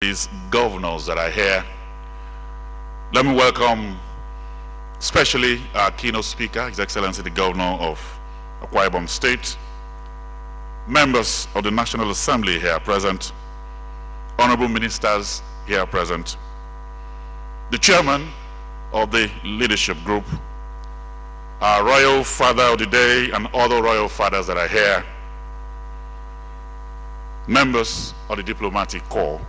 Excellencies, governors that are here. Let me welcome especially our keynote speaker, His Excellency the Governor of Akwa Ibom State, members of the National Assembly here present, honorable ministers here present, the chairman of the leadership group, our royal father of the day and other royal fathers that are here, members of the diplomatic corps,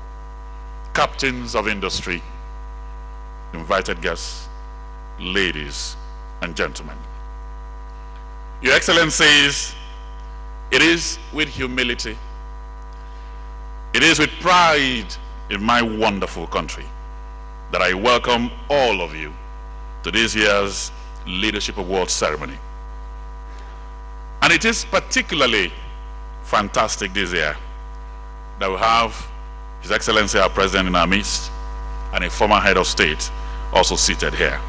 captains of industry, invited guests, ladies and gentlemen. Your Excellencies, it is with humility, it is with pride in my wonderful country that I welcome all of you to this year's Leadership Award ceremony. And it is particularly fantastic this year that we have His Excellency our President in our midst and a former head of state also seated here.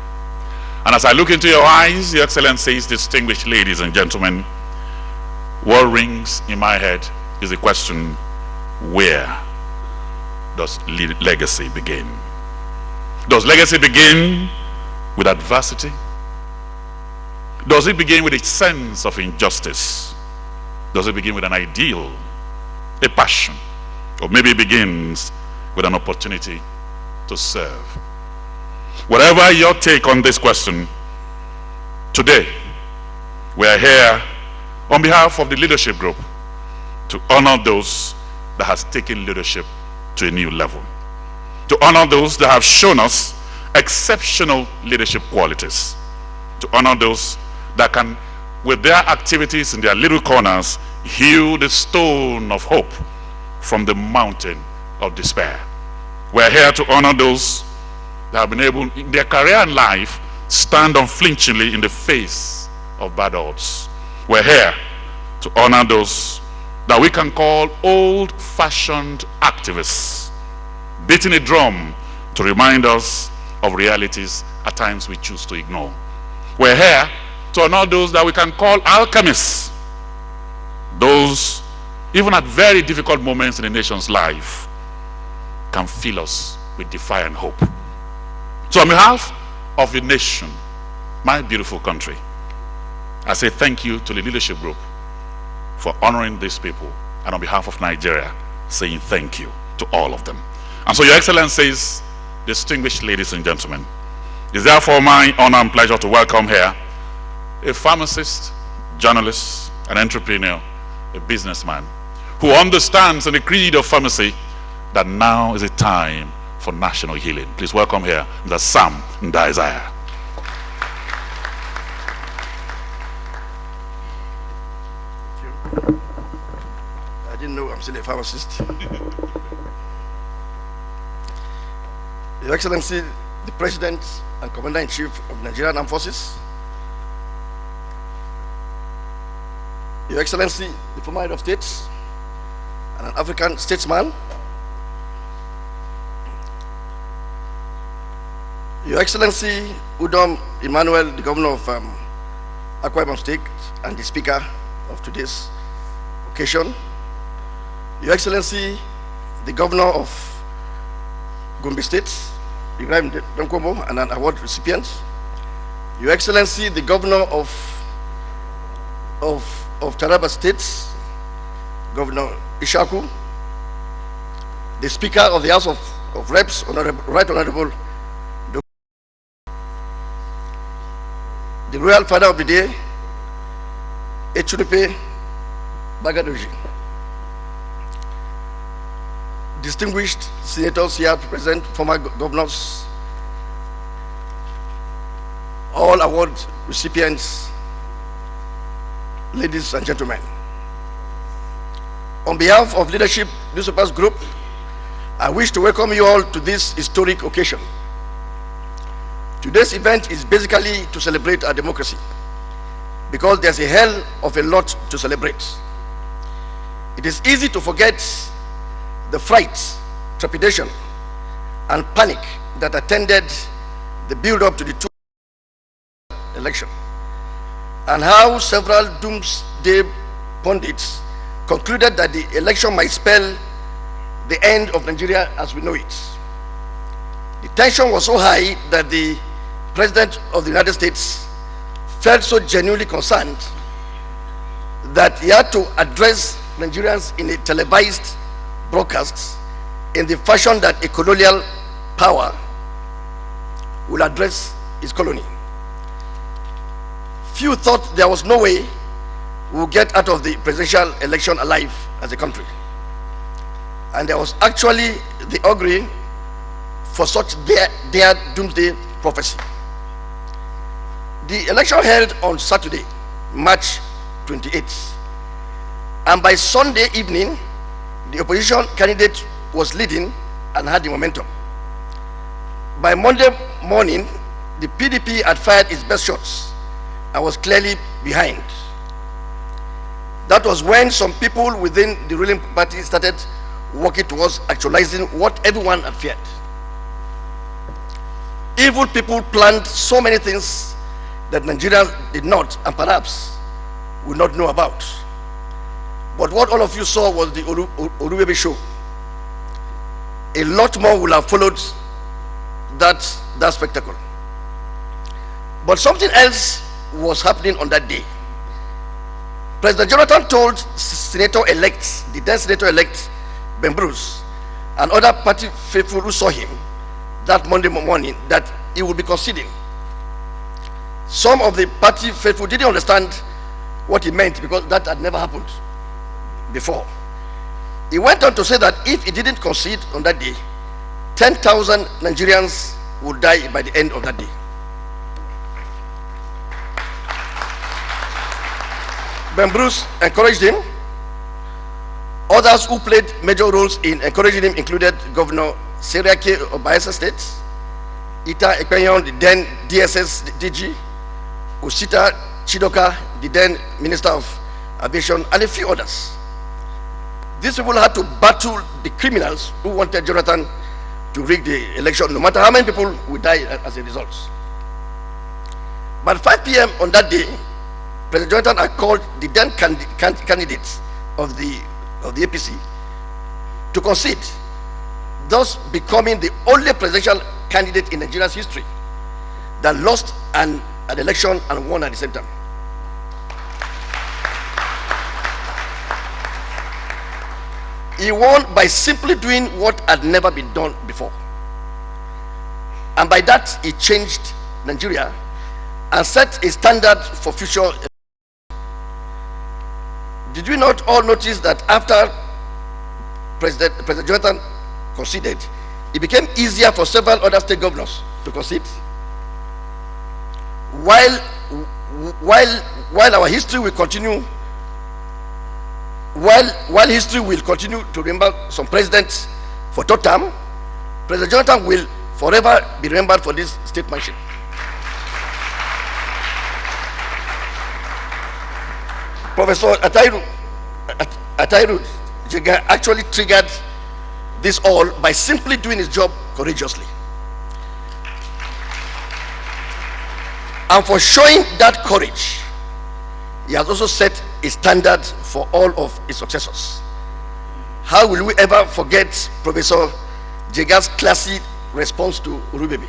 And as I look into your eyes, Your Excellencies, distinguished ladies and gentlemen, what rings in my head is the question, where does legacy begin? Does legacy begin with adversity? Does it begin with a sense of injustice? Does it begin with an ideal, a passion? Or maybe it begins with an opportunity to serve. Whatever your take on this question, today we are here on behalf of the leadership group to honor those that has taken leadership to a new level, to honor those that have shown us exceptional leadership qualities, to honor those that can, with their activities in their little corners, hew the stone of hope from the mountain of despair. We're here to honor those that have been able, in their career and life, stand unflinchingly in the face of bad odds. We're here to honor those that we can call old-fashioned activists, beating a drum to remind us of realities at times we choose to ignore. We're here to honor those that we can call alchemists, those even at very difficult moments in a nation's life can fill us with defiant hope. So on behalf of the nation, my beautiful country, I say thank you to the leadership group for honoring these people, and on behalf of Nigeria, saying thank you to all of them. And so, Your Excellencies, distinguished ladies and gentlemen, it's therefore my honor and pleasure to welcome here a pharmacist, journalist, an entrepreneur, a businessman, who understands in the creed of pharmacy that now is a time for national healing. Please welcome here Mr. Sam Ndaiziah. I didn't know I'm still a pharmacist. Your Excellency, the President and Commander-in-Chief of the Nigerian Armed Forces, Your Excellency, the former head of state and an African statesman, Your Excellency Udom Emmanuel, the Governor of Akwa Ibom State and the Speaker of today's occasion, Your Excellency, the Governor of Gombe State, Ibrahim Donkobo, and an award recipient, Your Excellency, the Governor of Taraba State, Governor Ishaku, the Speaker of the House of Reps, Right Honorable, the Royal Father of the Day, Echurupe Bagadoji, distinguished senators here present, former governors, all award recipients, ladies and gentlemen. On behalf of Leadership Newspapers Group, I wish to welcome you all to this historic occasion. Today's event is basically to celebrate our democracy, because there's a hell of a lot to celebrate. It is easy to forget the fright, trepidation, and panic that attended the build-up to the election, and how several doomsday pundits concluded that the election might spell the end of Nigeria as we know it. The tension was so high that the President of the United States felt so genuinely concerned that he had to address Nigerians in a televised broadcast in the fashion that a colonial power will address its colony. Few thought there was no way we would get out of the presidential election alive as a country. And there was actually the augury for such their doomsday prophecy. The election held on Saturday, March 28th, and by Sunday evening, the opposition candidate was leading and had the momentum. By Monday morning, the PDP had fired its best shots and was clearly behind. That was when some people within the ruling party started working towards actualizing what everyone had feared. Evil people planned so many things that Nigerians did not and perhaps would not know about. But what all of you saw was the Orubebe show. A lot more will have followed that spectacle. But something else was happening on that day. President Jonathan told Senator-elect, the then Senator-elect Ben Bruce, and other party faithful who saw him that Monday morning that he would be conceding. Some of the party faithful didn't understand what he meant because that had never happened before. He went on to say that if he didn't concede on that day, 10,000 Nigerians would die by the end of that day. Ben Bruce encouraged him. Others who played major roles in encouraging him included Governor Seriake of Bayelsa State, Ita Ekpeyon, the then DSS DG, Osita Chidoka, the then Minister of Aviation, and a few others. These people had to battle the criminals who wanted Jonathan to rig the election, no matter how many people would die as a result. But 5 p.m. on that day, President Jonathan had called the then candidates of the APC to concede, thus becoming the only presidential candidate in Nigeria's history that lost an election and won at the same time. He won by simply doing what had never been done before. And by that, he changed Nigeria and set a standard for future. Did we not all notice that after President Jonathan conceded, it became easier for several other state governors to concede? While our history will continue, while history will continue to remember some presidents for third term, President Jonathan will forever be remembered for this statesmanship. Professor Atairu Jega actually triggered this all by simply doing his job courageously. And for showing that courage, he has also set a standard for all of his successors. How will we ever forget Professor Jega's classy response to Orubebe?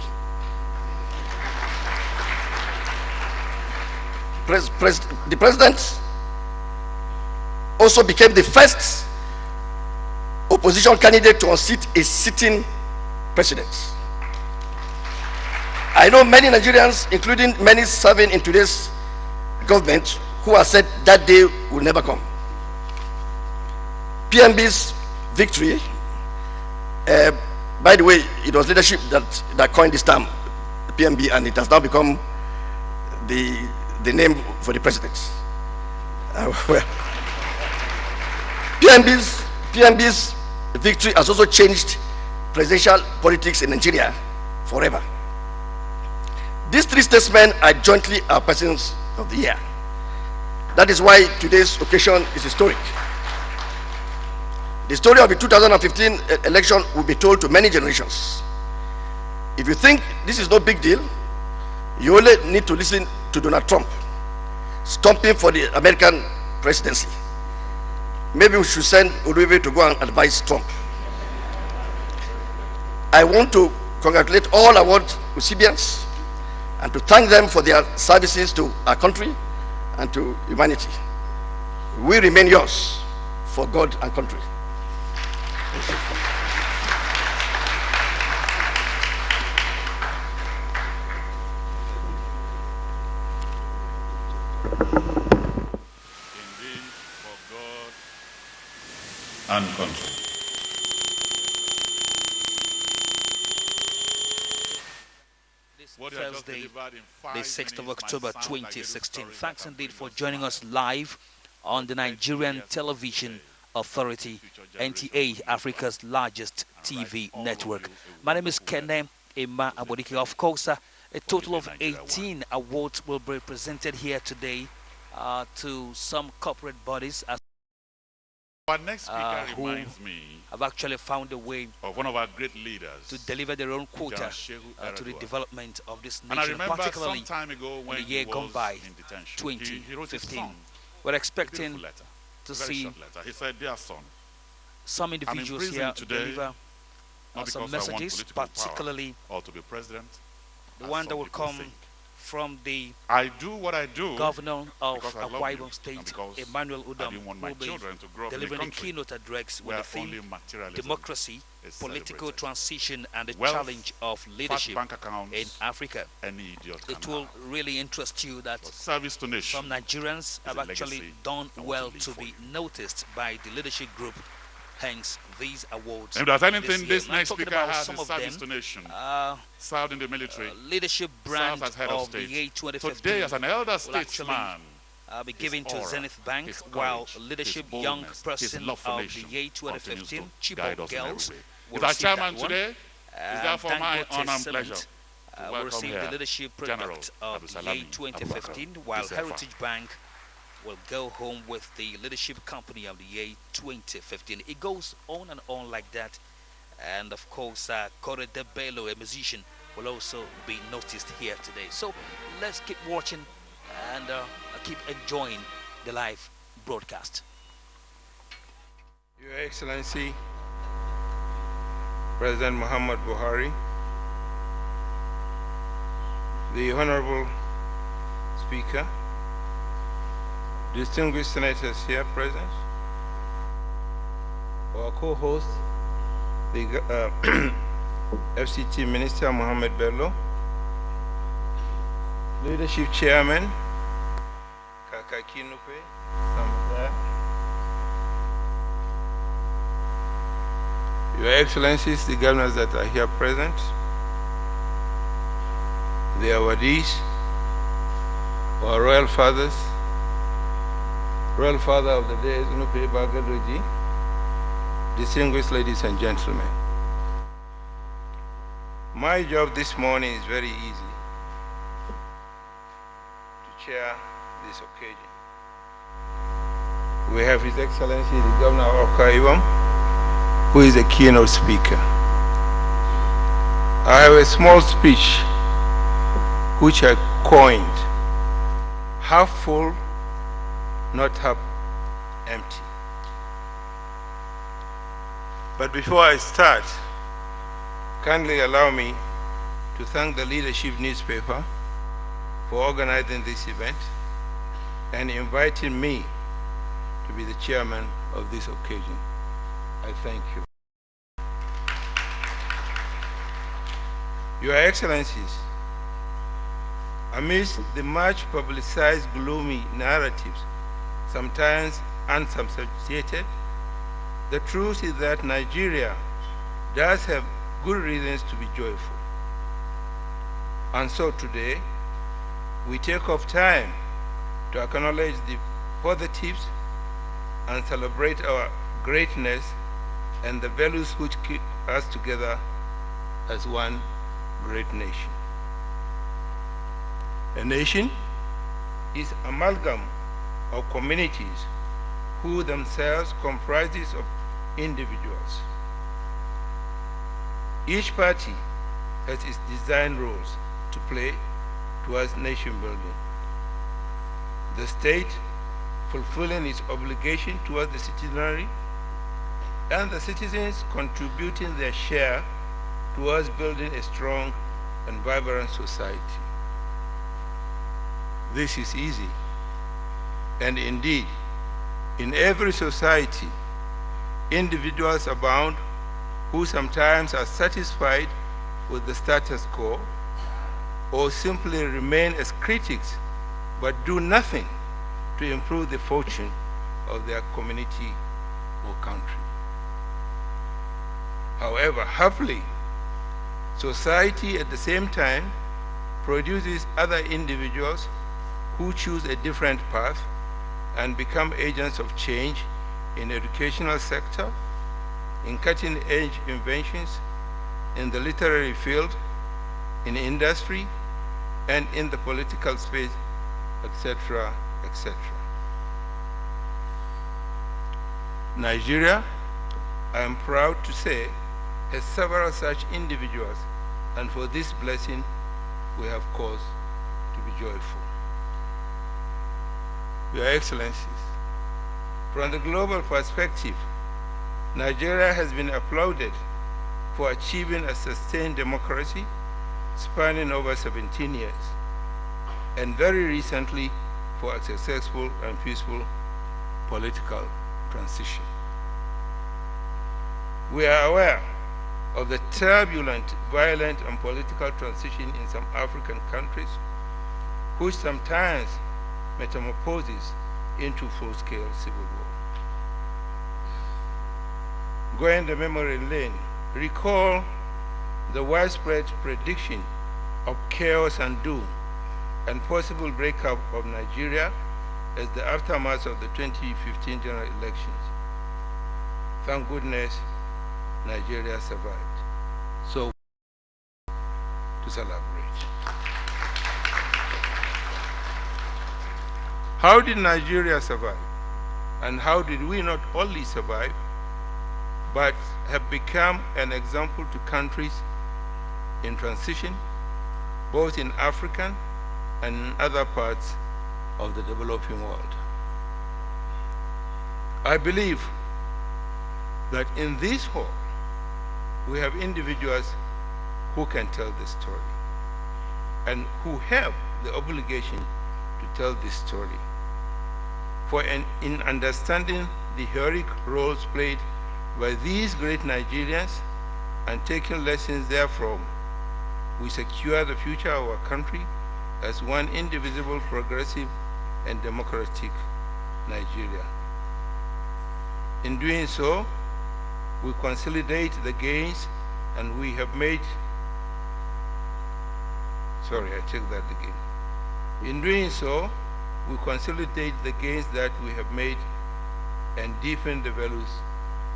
The president also became the first opposition candidate to unseat a sitting president. I know many Nigerians, including many serving in today's government, who have said that day will never come. PMB's victory, by the way, it was leadership that coined this term, PMB, and it has now become the name for the president. Well, PMB's victory has also changed presidential politics in Nigeria forever. These three statesmen are jointly our persons of the year. That is why today's occasion is historic. The story of the 2015 election will be told to many generations. If you think this is no big deal, you only need to listen to Donald Trump stomping for the American presidency. Maybe we should send Orubebe to go and advise Trump. I want to congratulate all award recipients and to thank them for their services to our country and to humanity. We remain yours for God and country. Indeed, for God and country. What you have just Thursday, delivered in the 5 6th of minutes October might sound like a 2016. story Thanks that can indeed bring for us joining smile. us live on the Nigerian Television Authority, NTA, Africa's largest TV network. My name is Kene Emma Abodike. Of course, a total of 18 awards will be presented here today to some corporate bodies as Our next speaker who reminds me have actually found a way of one of our great leaders, to deliver their own quota General Shehu to the Eradua. development of this And I nation, remember particularly some time ago when in the he year gone was by, in detention, 2015. he wrote a song, We're a expecting beautiful letter, to a very see short letter. He said, "Dear son, some individuals prison here today, deliver not some because I want messages, political particularly power or to be president, the as one some that will people come think. from the I do what I do governor of because I love Akwa you Ibom and State, because Emmanuel I Udom, didn't want who my will be children to grow up in a delivering a country keynote address with where the theme only materialism democracy, is political celebrated. transition, and the Wealth, challenge of fat leadership bank accounts, in Africa. any idiot It can will have. really interest you that But service to nation some Nigerians have a actually legacy done I want well to leave to for be you. noticed by the leadership group. Hence, these awards. And if there's anything year. this And I'm next talking speaker about has some is of service them, to nation. uh, Served in the military, leadership brand served as head of of the state. year 2015 Today, as an elder will actually statesman, be given to aura, Zenith Bank, his while courage, leadership his young boldness, his person love for of the nation year continues 2015, to guide Chibok us in every Girls, way. will Is our receive that chairman one. today? Is And therefore my Dangote honor and Cement, pleasure to will welcome receive here the leadership General product of the year Abdulsalami 2015, Abubakar while Josefa. Heritage Bank will go home with the leadership company of the year 2015. It goes on and on like that. And of course, Kore Bello, a musician, will also be noticed here today. So let's keep watching and keep enjoying the live broadcast. Your Excellency, President Muhammad Buhari, the Honorable Speaker, distinguished senators here present, our co-host, the FCT Minister Mohammed Bello, Leadership Chairman Kakaki Nupe, Your Excellencies, the governors that are here present, the awardees, our royal fathers, royal father of the day, Nupe Bagadoji, distinguished ladies and gentlemen. My job this morning is very easy, to chair this occasion. We have His Excellency the Governor of Akwa Ibom, who is a keynote speaker. I have a small speech which I coined, half full, not half empty. But before I start, kindly allow me to thank the Leadership newspaper for organizing this event and inviting me to be the chairman of this occasion. I thank you. Your Excellencies, amidst the much publicized gloomy narratives, sometimes unsubstantiated, the truth is that Nigeria does have good reasons to be joyful. And so today, we take off time to acknowledge the positives and celebrate our greatness and the values which keep us together as one great nation. A nation is an amalgam of communities who themselves comprises of individuals. Each party has its design roles to play towards nation building. The state fulfilling its obligation towards the citizenry, and the citizens contributing their share towards building a strong and vibrant society. This is easy. And indeed, in every society, individuals abound who sometimes are satisfied with the status quo or simply remain as critics but do nothing to improve the fortune of their community or country. However, happily, society at the same time produces other individuals who choose a different path and become agents of change in the educational sector, in cutting-edge inventions, in the literary field, in industry, and in the political space, etc., etc. Nigeria, I am proud to say, has several such individuals, and for this blessing, we have cause to be joyful. Your Excellencies, from the global perspective, Nigeria has been applauded for achieving a sustained democracy spanning over 17 years, and very recently for a successful and peaceful political transition. We are aware of the turbulent, violent, and political transition in some African countries, which sometimes metamorphoses into full-scale civil war. Going the memory lane, recall the widespread prediction of chaos and doom and possible breakup of Nigeria as the aftermath of the 2015 general elections. Thank goodness, Nigeria survived. So, to celebrate. How did Nigeria survive? And how did we not only survive, but have become an example to countries in transition, both in African and in other parts of the developing world? I believe that in this hall, we have individuals who can tell this story and who have the obligation to tell this story. For in understanding the heroic roles played by these great Nigerians and taking lessons therefrom, we secure the future of our country as one indivisible, progressive, and democratic Nigeria. In doing so, we consolidate the gains and we have made, sorry, I checked that again. In doing so, we consolidate the gains that we have made and deepen the values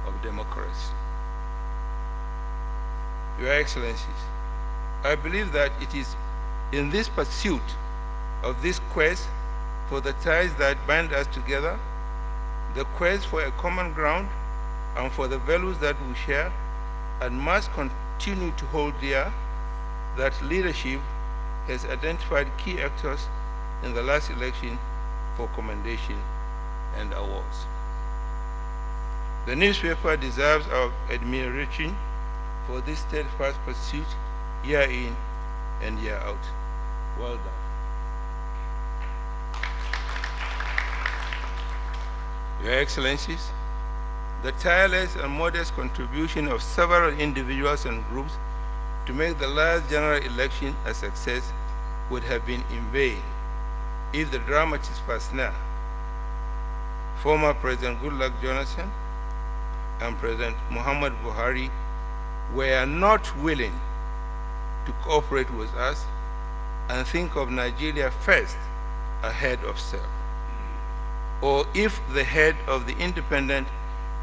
of democracy. Your Excellencies, I believe that it is in this pursuit of this quest for the ties that bind us together, the quest for a common ground, and for the values that we share and must continue to hold dear, that leadership has identified key actors in the last election for commendation and awards. The newspaper deserves our admiration for this steadfast pursuit year in and year out. Well done. Your Excellencies, the tireless and modest contribution of several individuals and groups to make the last general election a success would have been in vain if the dramatist personnel, former President Goodluck Jonathan and President Muhammad Buhari, were not willing to cooperate with us and think of Nigeria first ahead of self. Or if the head of the Independent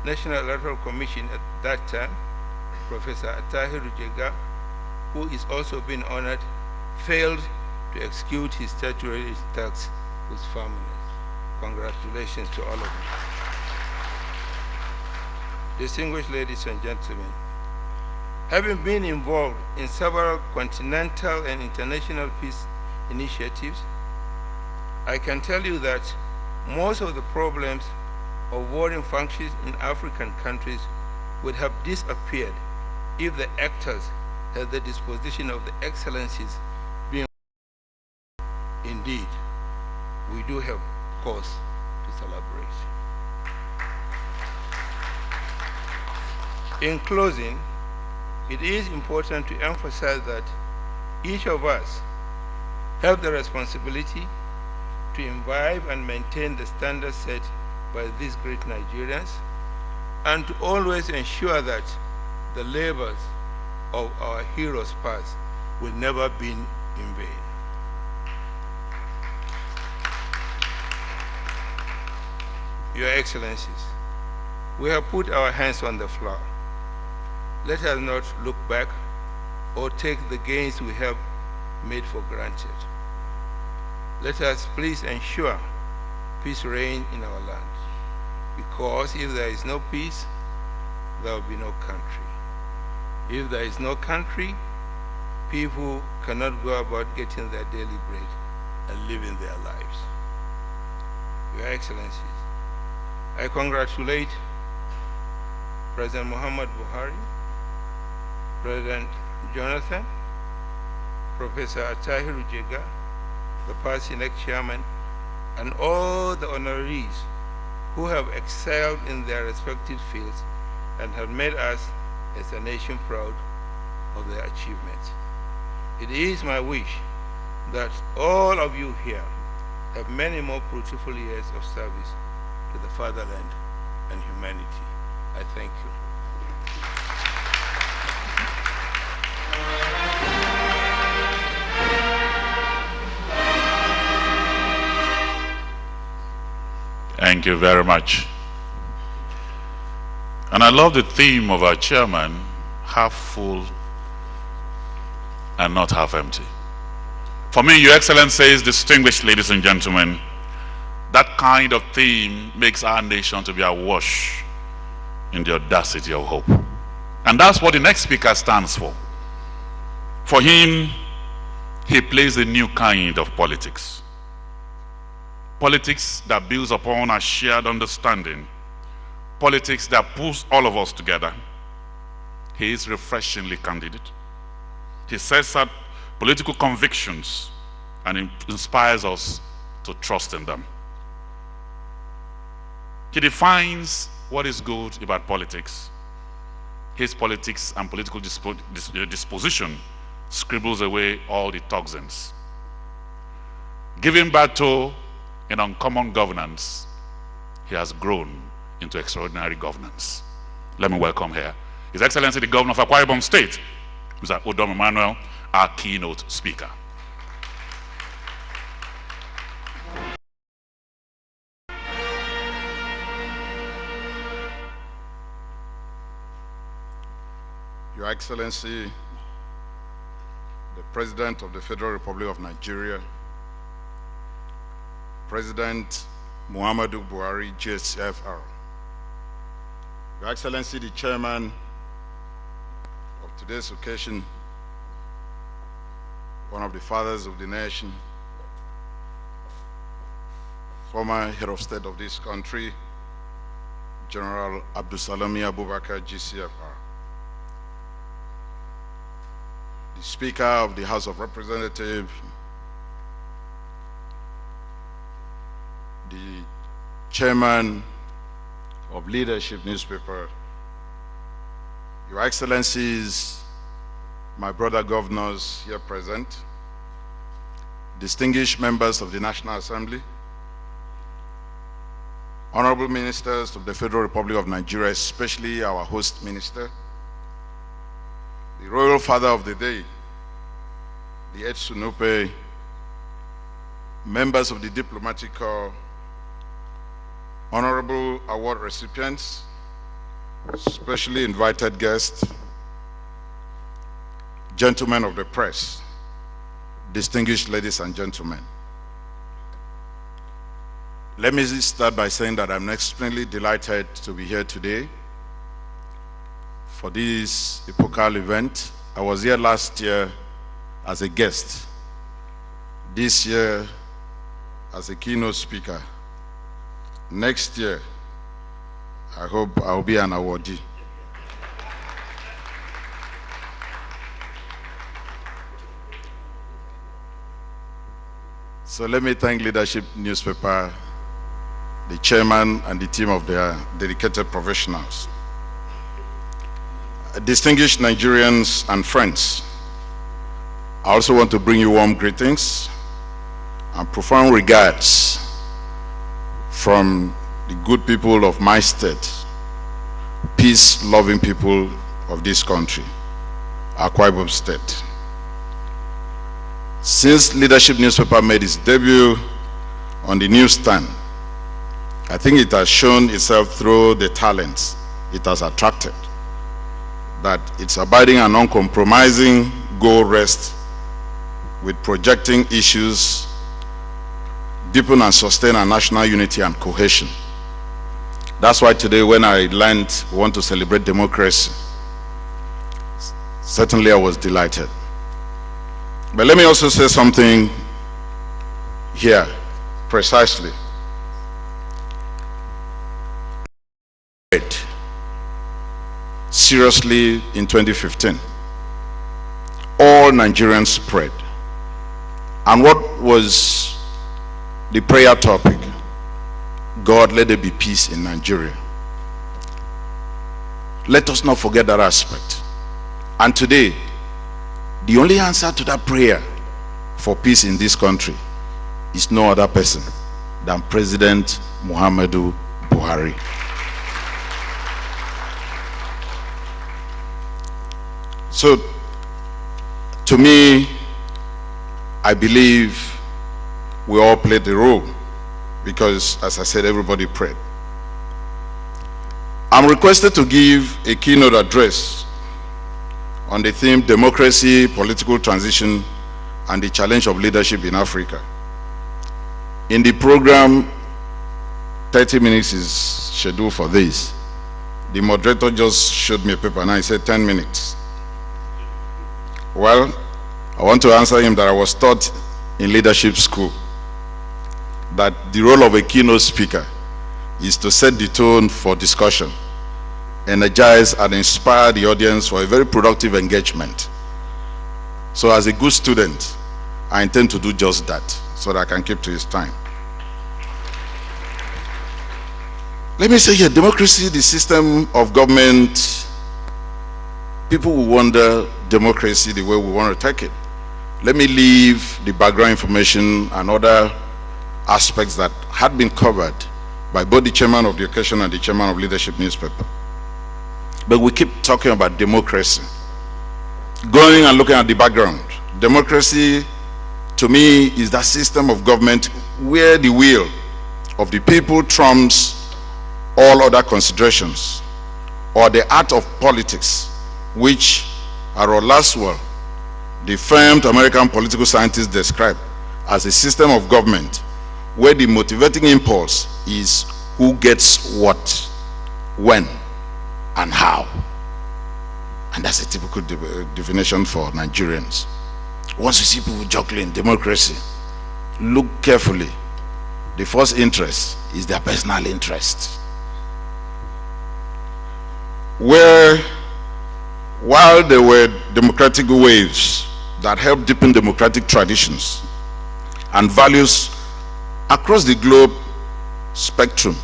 National Electoral Commission at that time, Professor Attahiru Jega, who is also being honored, failed to execute his statutory tasks with firmness. Congratulations to all of you. Distinguished ladies and gentlemen, having been involved in several continental and international peace initiatives, I can tell you that most of the problems of warring functions in African countries would have disappeared if the actors has the disposition of the excellencies been. Indeed, we do have cause to celebrate. In closing, it is important to emphasize that each of us have the responsibility to imbibe and maintain the standards set by these great Nigerians, and to always ensure that the labors of our heroes past will never be in vain. Your Excellencies, we have put our hands on the floor. Let us not look back or take the gains we have made for granted. Let us please ensure peace reign in our land, because if there is no peace, there will be no country. If there is no country, people cannot go about getting their daily bread and living their lives. Your Excellencies, I congratulate President Muhammad Buhari, President Jonathan, Professor Atahiru Jega, the party next chairman, and all the honorees who have excelled in their respective fields and have made us as a nation proud of their achievements. It is my wish that all of you here have many more fruitful years of service to the fatherland and humanity. I thank you. Thank you very much. And I love the theme of our chairman, half full and not half empty. For me, Your Excellencies, distinguished ladies and gentlemen, that kind of theme makes our nation to be awash in the audacity of hope. And that's what the next speaker stands for. For him, he plays a new kind of politics. Politics that builds upon a shared understanding. Politics that pulls all of us together. He is refreshingly candid. He sets out political convictions and inspires us to trust in them. He defines what is good about politics. His politics and political disposition scribbles away all the toxins. Giving birth to an uncommon governance, he has grown into extraordinary governance. Let me welcome here His Excellency the Governor of Akwa Ibom State, Mr. Odom Emmanuel, our keynote speaker. Your Excellency, the President of the Federal Republic of Nigeria, President Muhammadu Buhari, JCFR, Your Excellency, the Chairman of today's occasion, one of the fathers of the nation, former head of state of this country, General Abdulsalami Abubakar, GCFR, the Speaker of the House of Representatives, the Chairman of Leadership newspaper, Your Excellencies, my brother governors here present, distinguished members of the National Assembly, honorable ministers of the Federal Republic of Nigeria, especially our host minister, the royal father of the day, the Ed Sunupe, members of the diplomatic corps, honorable award recipients, specially invited guests, gentlemen of the press, distinguished ladies and gentlemen. Let me start by saying that I'm extremely delighted to be here today for this epochal event. I was here last year as a guest, this year as a keynote speaker. Next year, I hope I'll be an awardee. So let me thank Leadership Newspaper, the chairman and the team of their dedicated professionals. Distinguished Nigerians and friends, I also want to bring you warm greetings and profound regards from the good people of my state, peace-loving people of this country, Akwa Ibom State. Since Leadership Newspaper made its debut on the newsstand, I think it has shown itself through the talents it has attracted, that its abiding and uncompromising goal rests with projecting issues, deepen and sustain our national unity and cohesion. That's why today, when I learned we want to celebrate democracy, certainly I was delighted. But let me also say something here, precisely. Seriously, in 2015, all Nigerians prayed. And what was the prayer topic? God, let there be peace in Nigeria. Let us not forget that aspect. And today, the only answer to that prayer for peace in this country is no other person than President Muhammadu Buhari. So, to me, I believe we all played a role because, as I said, everybody prayed. I'm requested to give a keynote address on the theme Democracy, Political Transition, and the Challenge of Leadership in Africa. In the program, 30 minutes is scheduled for this. The moderator just showed me a paper and I said 10 minutes. Well, I want to answer him that I was taught in leadership school that the role of a keynote speaker is to set the tone for discussion, energize and inspire the audience for a very productive engagement. So as a good student, I intend to do just that so that I can keep to his time. Let me say here, democracy, the system of government, people will wonder democracy the way we want to take it. Let me leave the background information and other aspects that had been covered by both the chairman of the occasion and the chairman of Leadership Newspaper. But we keep talking about democracy. Going and looking at the background, democracy to me is that system of government where the will of the people trumps all other considerations, or the art of politics, which Harold Laswell, the famed American political scientist, described as a system of government where the motivating impulse is who gets what, when, and how. And that's a typical definition for Nigerians. Once you see people juggling democracy, look carefully. The first interest is their personal interest. While there were democratic waves that helped deepen democratic traditions and values across the globe spectrum,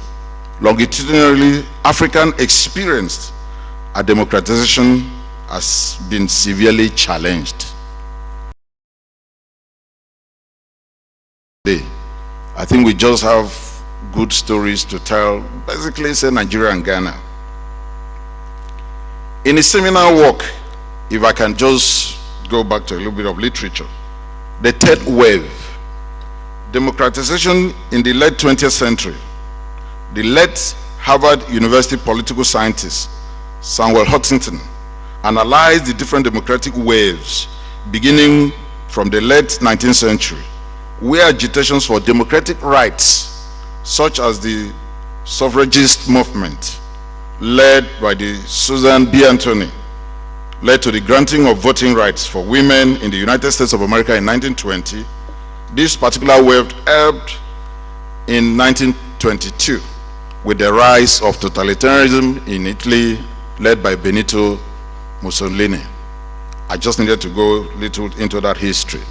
longitudinally, African experience a democratization has been severely challenged. I think we just have good stories to tell, basically say Nigeria and Ghana. In a seminar work, if I can just go back to a little bit of literature, the third wave, democratization in the late 20th century, the late Harvard University political scientist Samuel Huntington analyzed the different democratic waves beginning from the late 19th century, where agitations for democratic rights, such as the suffragist movement, led by the Susan B. Anthony, led to the granting of voting rights for women in the United States of America in 1920. This particular wave ebbed in 1922 with the rise of totalitarianism in Italy, led by Benito Mussolini. I just needed to go a little into that history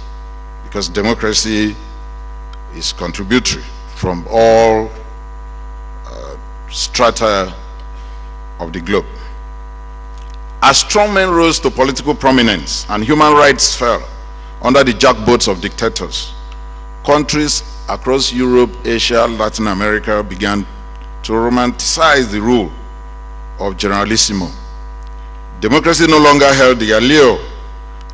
because democracy is contributory from all strata of the globe. As strongmen rose to political prominence and human rights fell under the jackboats of dictators, countries across Europe, Asia, Latin America began to romanticize the rule of generalissimo. Democracy no longer held the allure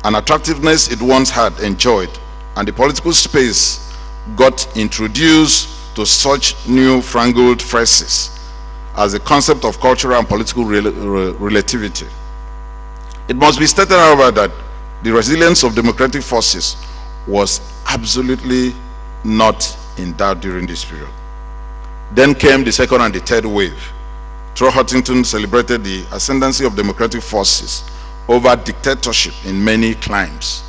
and attractiveness it once had enjoyed, and the political space got introduced to such new-fangled phrases as the concept of cultural and political relativity. It must be stated, however, that the resilience of democratic forces was absolutely not in doubt during this period. Then came the second and the third wave. Troy Huntington celebrated the ascendancy of democratic forces over dictatorship in many climes.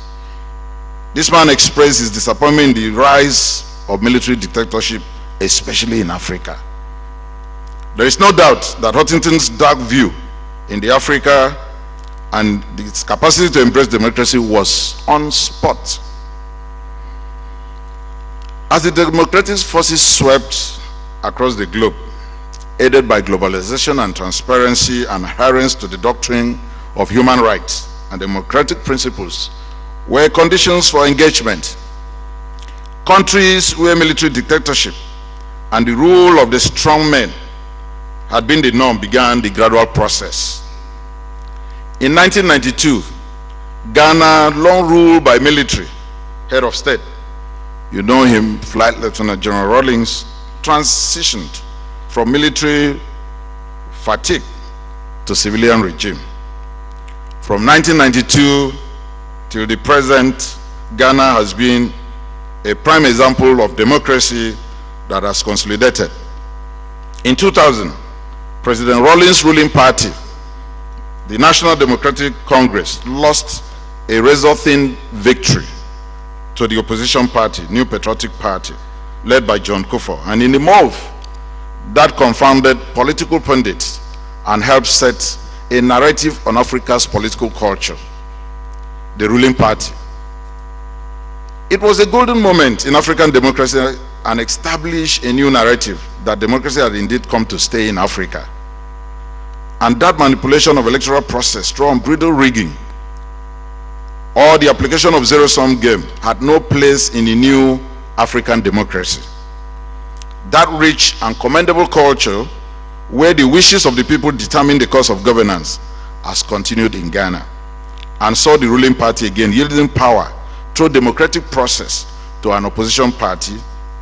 This man expressed his disappointment in the rise of military dictatorship, especially in Africa. There is no doubt that Huntington's dark view in the Africa and its capacity to embrace democracy was on spot. As the democratic forces swept across the globe, aided by globalization and transparency and adherence to the doctrine of human rights and democratic principles, were conditions for engagement. Countries where military dictatorship and the rule of the strong men had been the norm began the gradual process. In 1992, Ghana, long ruled by military, head of state, you know him, Flight Lieutenant General Rawlings, transitioned from military fatigue to civilian regime. From 1992 till the present, Ghana has been a prime example of democracy that has consolidated. In 2000, President Rawlings' ruling party, the National Democratic Congress, lost a razor-thin victory to the opposition party, New Patriotic Party, led by John Kufuor. And in the move, that confounded political pundits and helped set a narrative on Africa's political culture, the ruling party. It was a golden moment in African democracy and established a new narrative that democracy had indeed come to stay in Africa. And that manipulation of electoral process through unbridled rigging or the application of zero-sum game had no place in a new African democracy. That rich and commendable culture where the wishes of the people determine the course of governance has continued in Ghana and saw the ruling party again yielding power through democratic process to an opposition party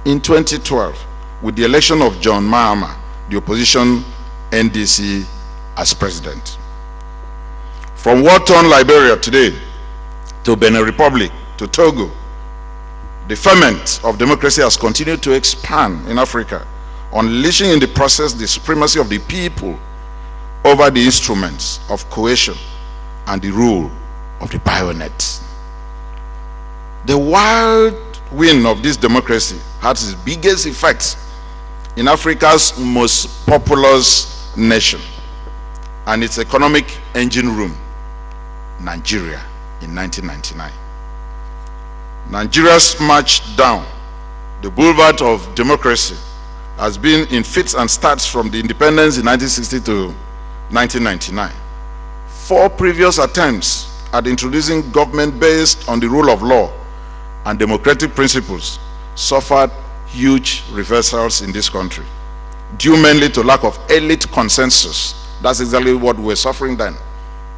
in 2012 with the election of John Mahama, the opposition NDC, as president. From war-torn Liberia today to Benin Republic to Togo, the ferment of democracy has continued to expand in Africa, unleashing in the process the supremacy of the people over the instruments of coercion and the rule of the bayonet. The wild wind of this democracy has its biggest effects in Africa's most populous nation and its economic engine room, Nigeria, in 1999. Nigeria's march down the boulevard of democracy has been in fits and starts from the independence in 1960 to 1999. 4 previous attempts at introducing government based on the rule of law and democratic principles suffered huge reversals in this country, due mainly to lack of elite consensus. That's exactly what we're suffering then.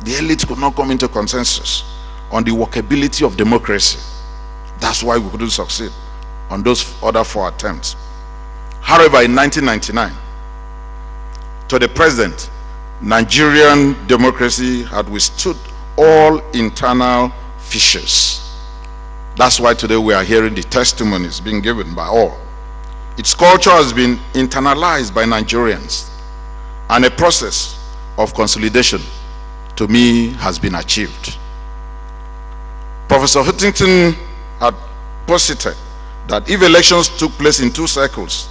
The elite could not come into consensus on the workability of democracy. That's why we couldn't succeed on those other 4 attempts. However, in 1999, to the present, Nigerian democracy had withstood all internal fissures. That's why today we are hearing the testimonies being given by all. Its culture has been internalized by Nigerians, and a process of consolidation, to me, has been achieved. Professor Huntington had posited that if elections took place in 2 cycles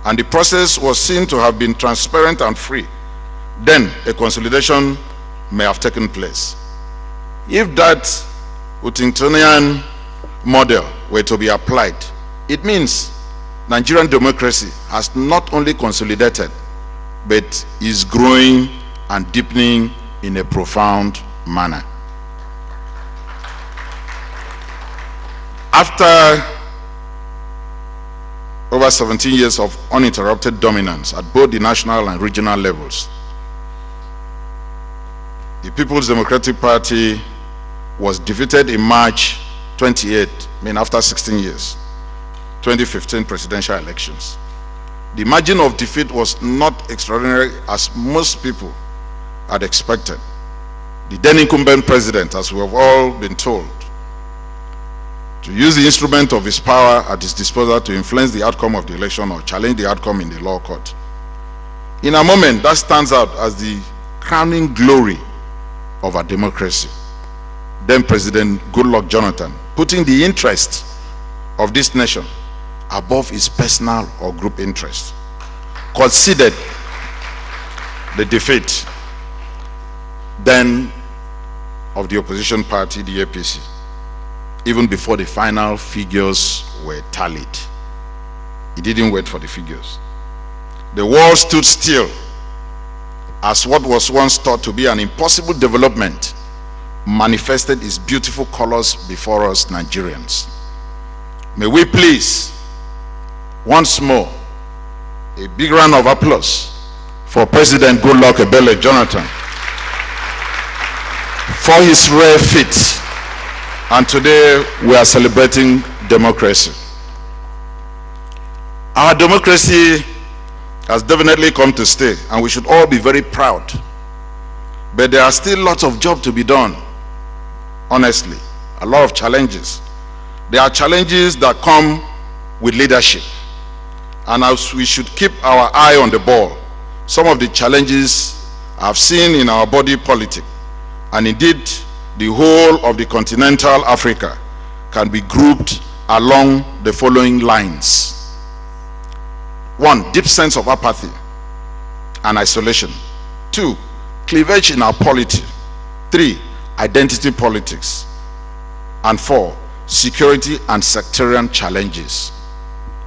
and the process was seen to have been transparent and free, then a consolidation may have taken place. If that Huntingtonian model were to be applied It means Nigerian democracy has not only consolidated, but is growing and deepening in a profound manner. After over 17 years of uninterrupted dominance at both the national and regional levels, the People's Democratic Party was defeated in March 28, after 16 years, 2015 presidential elections. The margin of defeat was not extraordinary as most people had expected. The then incumbent president, as we have all been told, to use the instrument of his power at his disposal to influence the outcome of the election or challenge the outcome in the law court. In a moment, that stands out as the crowning glory of our democracy. Then President Goodluck Jonathan, putting the interest of this nation above his personal or group interest, considered the defeat then of the opposition party, the APC, even before the final figures were tallied. He didn't wait for the figures. The world stood still as what was once thought to be an impossible development manifested its beautiful colors before us Nigerians. May we please, once more, a big round of applause for President Goodluck Ebele Jonathan for his rare feat. And today we are celebrating democracy. Our democracy has definitely come to stay, and we should all be very proud. But there are still lots of job to be done, honestly, a lot of challenges. There are challenges that come with leadership, and as we should keep our eye on the ball. Some of the challenges I've seen in our body politic, and indeed the whole of the continental Africa, can be grouped along the following lines. 1, deep sense of apathy and isolation. 2, cleavage in our polity. 3, identity politics. And 4, security and sectarian challenges.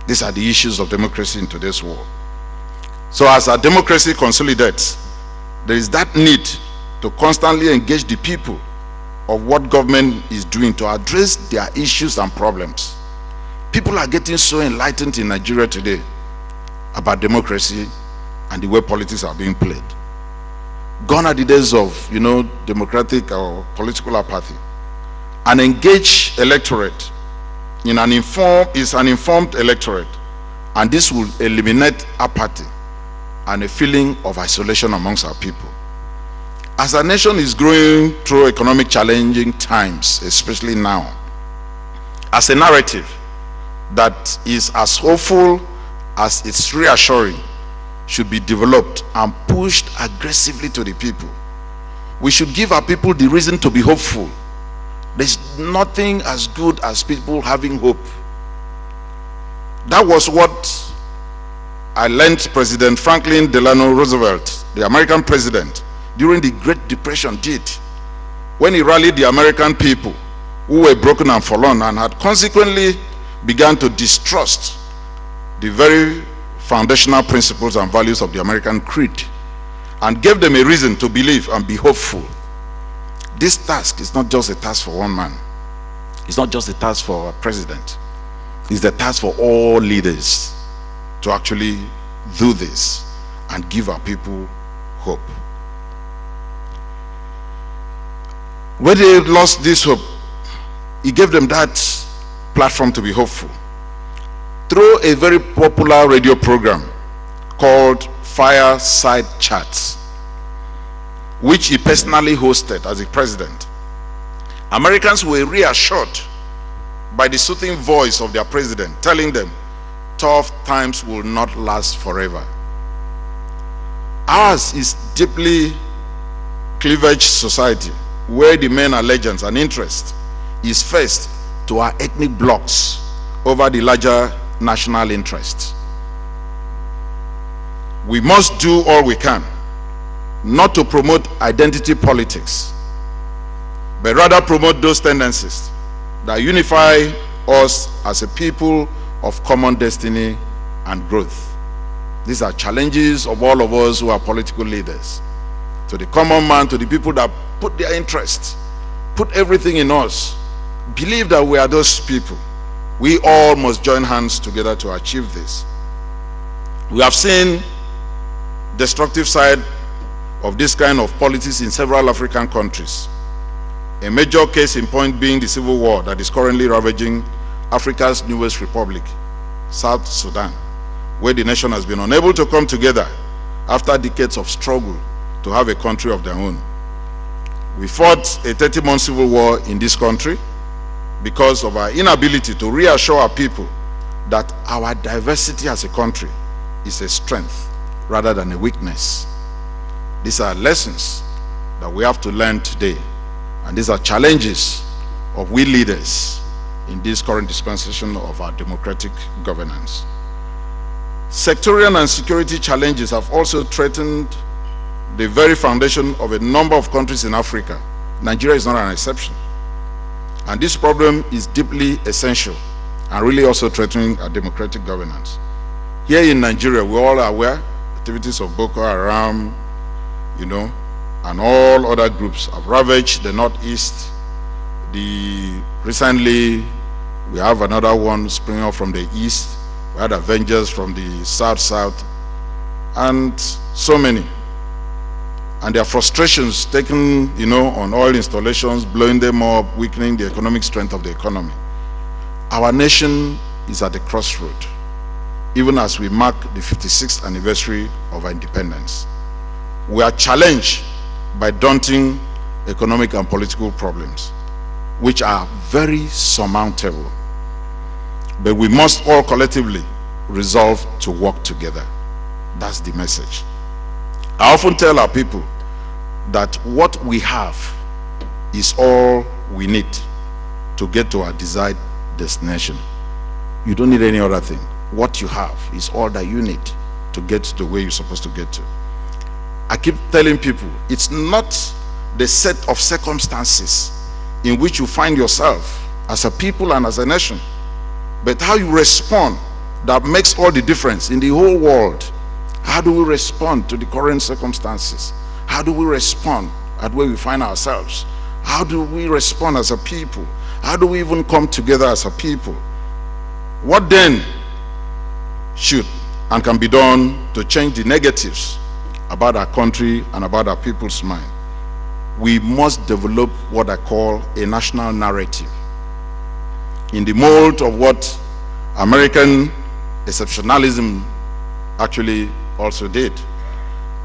These are the issues of democracy in today's world. So as our democracy consolidates, there is that need to constantly engage the people of what government is doing to address their issues and problems. People are getting so enlightened in Nigeria today about democracy and the way politics are being played. Gone are the days of, democratic or political apathy. An engaged electorate is an informed electorate, and this will eliminate apathy and a feeling of isolation amongst our people. As our nation is growing through economic challenging times, especially now, as a narrative that is as hopeful as it's reassuring should be developed and pushed aggressively to the people. We should give our people the reason to be hopeful. There's nothing as good as people having hope. That was what I learned President Franklin Delano Roosevelt, the American president, during the Great Depression did, when he rallied the American people who were broken and forlorn and had consequently begun to distrust the very foundational principles and values of the American creed, and gave them a reason to believe and be hopeful. This task is not just a task for one man. It's not just a task for a president. It's the task for all leaders to actually do this and give our people hope. When they lost this hope, he gave them that platform to be hopeful through a very popular radio program called Fireside Chats, which he personally hosted as a president. Americans were reassured by the soothing voice of their president, telling them tough times will not last forever. Ours is deeply cleavage society, where the main allegiance and interest is first to our ethnic blocks over the larger national interests. We must do all we can not to promote identity politics, but rather promote those tendencies that unify us as a people of common destiny and growth. These are challenges of all of us who are political leaders. To the common man, to the people that put their interests, put everything in us, believe that we are those people. We all must join hands together to achieve this. We have seen destructive side of this kind of politics in several African countries. A major case in point being the civil war that is currently ravaging Africa's newest republic, South Sudan, where the nation has been unable to come together after decades of struggle to have a country of their own. We fought a 30-month civil war in this country because of our inability to reassure our people that our diversity as a country is a strength rather than a weakness. These are lessons that we have to learn today, and these are challenges of we leaders in this current dispensation of our democratic governance. Sectarian and security challenges have also threatened the very foundation of a number of countries in Africa. Nigeria is not an exception. And this problem is deeply essential and really also threatening our democratic governance. Here in Nigeria, we all are aware activities of Boko Haram, and all other groups have ravaged the northeast. Recently, we have another one springing up from the east. We had Avengers from the south, and so many. And their frustrations taken, on oil installations, blowing them up, weakening the economic strength of the economy. Our nation is at the crossroad, even as we mark the 56th anniversary of our independence. We are challenged by daunting economic and political problems, which are very surmountable. But we must all collectively resolve to work together. That's the message. I often tell our people that what we have is all we need to get to our desired destination. You don't need any other thing. What you have is all that you need to get to where you're supposed to get to. I keep telling people, it's not the set of circumstances in which you find yourself as a people and as a nation, but how you respond that makes all the difference in the whole world. How do we respond to the current circumstances? How do we respond at where we find ourselves? How do we respond as a people? How do we even come together as a people? What then should and can be done to change the negatives about our country and about our people's mind? We must develop what I call a national narrative in the mold of what American exceptionalism actually also did.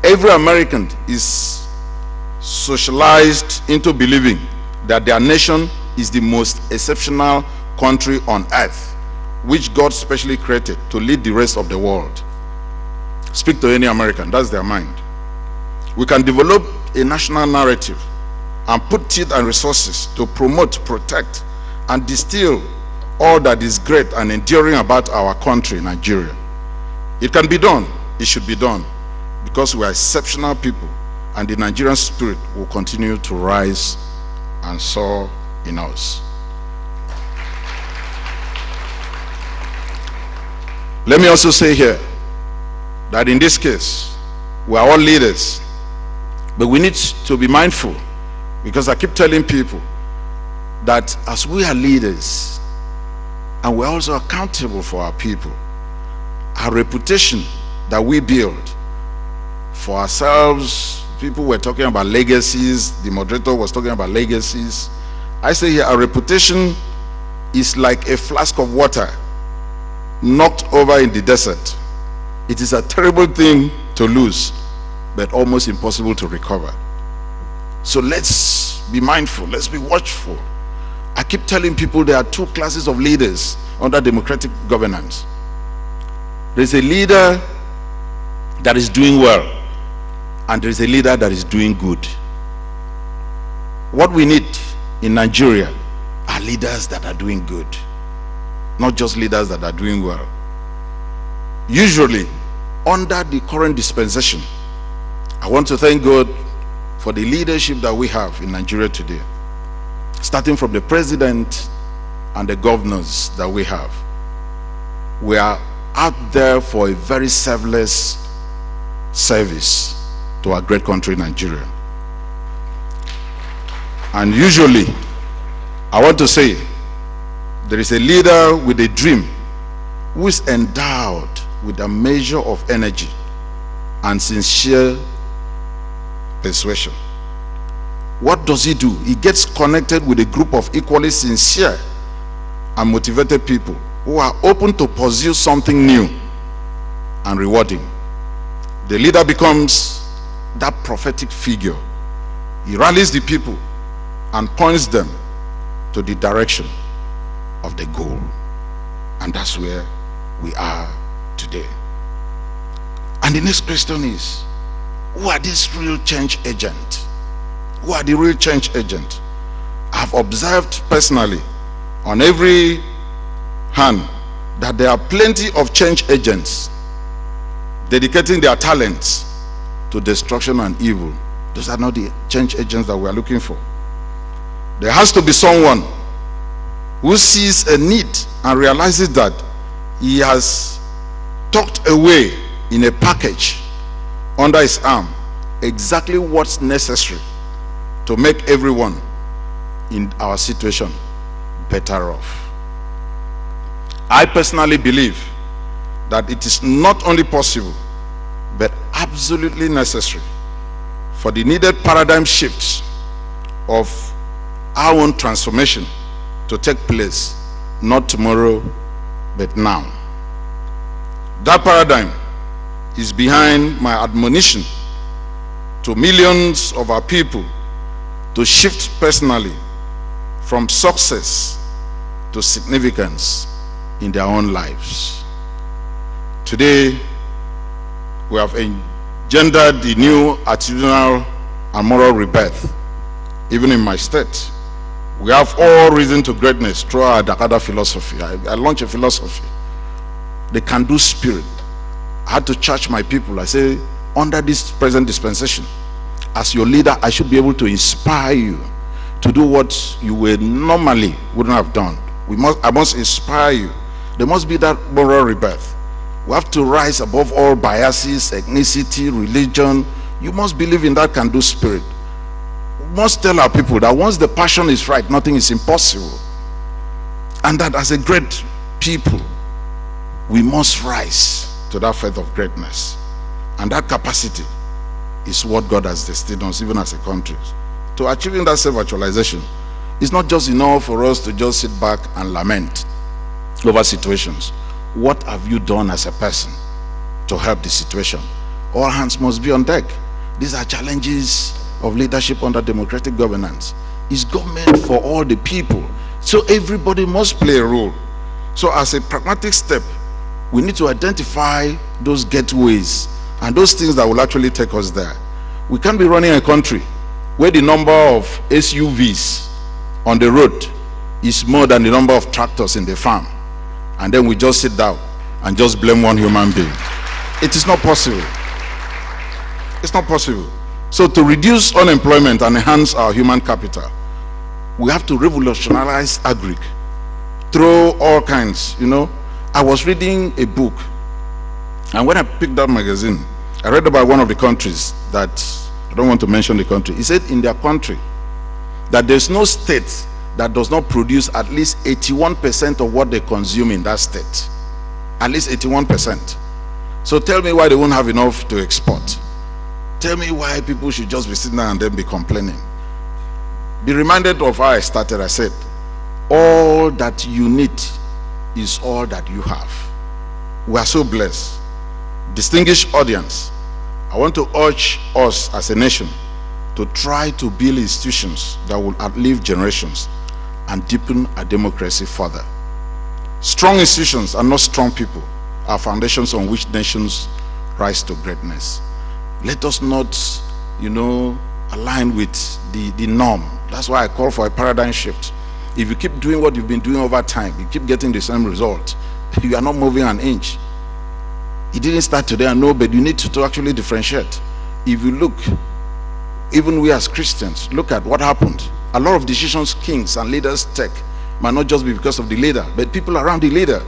Every American is socialized into believing that their nation is the most exceptional country on earth, which God specially created to lead the rest of the world. Speak to any American, that's their mind. We can develop a national narrative and put teeth and resources to promote, protect, and distill all that is great and enduring about our country, Nigeria. It can be done, it should be done, because we are exceptional people, and the Nigerian spirit will continue to rise and soar in us. Let me also say here that in this case, we are all leaders, but we need to be mindful, because I keep telling people that as we are leaders, and we're also accountable for our people, our reputation that we build for ourselves. People were talking about legacies. The moderator was talking about legacies. I say here, our reputation is like a flask of water knocked over in the desert. It is a terrible thing to lose, but almost impossible to recover. So let's be mindful, let's be watchful. I keep telling people there are two classes of leaders under democratic governance. There's a leader that is doing well, and there's a leader that is doing good. What we need in Nigeria are leaders that are doing good, not just leaders that are doing well. Usually, under the current dispensation, I want to thank God for the leadership that we have in Nigeria today, starting from the president and the governors that we have. we are out there for a very selfless service to our great country, Nigeria. And usually, I want to say, there is a leader with a dream who is endowed with a measure of energy and sincere persuasion. What does he do? He gets connected with a group of equally sincere and motivated people who are open to pursue something new and rewarding. The leader becomes that prophetic figure. He rallies the people and points them to the direction of the goal. And that's where we are today. And the next question is, who are these real change agents? Who are the real change agents? I've observed personally on every hand that there are plenty of change agents dedicating their talents to destruction and evil. Those are not the change agents that we are looking for. There has to be someone who sees a need and realizes that he has tucked away in a package under his arm exactly what's necessary to make everyone in our situation better off. I personally believe that it is not only possible but absolutely necessary for the needed paradigm shifts of our own transformation to take place, not tomorrow but now. That paradigm is behind my admonition to millions of our people to shift personally from success to significance in their own lives. Today, we have engendered the new attitudinal and moral rebirth. Even in my state, we have all reason to greatness through our Dakada philosophy. I launched a philosophy, the can-do spirit. I had to charge my people. I say, under this present dispensation, as your leader, I should be able to inspire you to do what you would normally wouldn't have done. I must inspire you. There must be that moral rebirth. We have to rise above all biases, ethnicity, religion. You must believe in that can-do spirit. We must tell our people that once the passion is right, nothing is impossible. And that as a great people, we must rise to that faith of greatness. And that capacity is what God has destined us, even as a country. To achieving that self-actualization, it's not just enough for us to just sit back and lament over situations. What have you done as a person to help the situation? All hands must be on deck. These are challenges of leadership under democratic governance. It's government for all the people, so everybody must play a role. So as a pragmatic step, we need to identify those gateways and those things that will actually take us there. We can't be running a country where the number of SUVs on the road is more than the number of tractors in the farm, and then we just sit down and just blame one human being. It is not possible. It's not possible. So to reduce unemployment and enhance our human capital, we have to revolutionize agric through all kinds. I was reading a book, and when I picked up magazine, I read about one of the countries that, I don't want to mention the country. He said in their country that there's no state that does not produce at least 81% of what they consume in that state. At least 81%. So tell me why they won't have enough to export. Tell me why people should just be sitting there and then be complaining. Be reminded of how I started. I said, all that you need is all that you have. We are so blessed. Distinguished audience, I want to urge us as a nation to try to build institutions that will outlive generations and deepen our democracy further. Strong institutions are not strong people, are foundations on which nations rise to greatness. Let us not, align with the norm. That's why I call for a paradigm shift. If you keep doing what you've been doing over time, you keep getting the same result, you are not moving an inch. It didn't start today, I know, but you need to actually differentiate. If you look, even we as Christians, look at what happened. A lot of decisions kings and leaders take might not just be because of the leader, but people around the leader.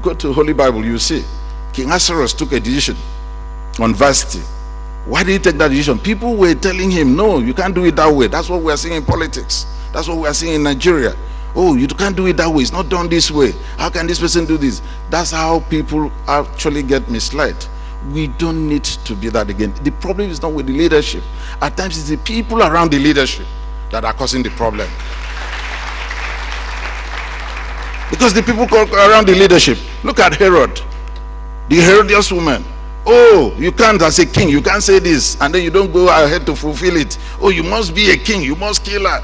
Go to Holy Bible, you see. King Ahasuerus took a decision on Vashti. Why did he take that decision? People were telling him, no, you can't do it that way. That's what we are seeing in politics. That's what we are seeing in Nigeria. Oh, you can't do it that way. It's not done this way. How can this person do this? That's how people actually get misled. We don't need to be that again. The problem is not with the leadership. At times it's the people around the leadership that are causing the problem. Because the people around the leadership, look at Herod, the Herodias woman. Oh, you can't, as a king, you can't say this, and then you don't go ahead to fulfill it. Oh, you must be a king, you must kill her.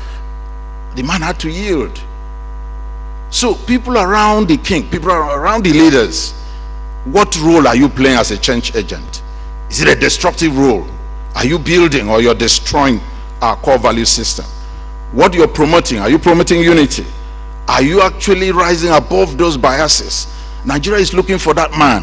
The man had to yield. So people around the king, people around the leaders, what role are you playing as a change agent? Is it a destructive role? Are you building or you're destroying our core value system? What you're promoting, are you promoting unity? Are you actually rising above those biases? Nigeria is looking for that man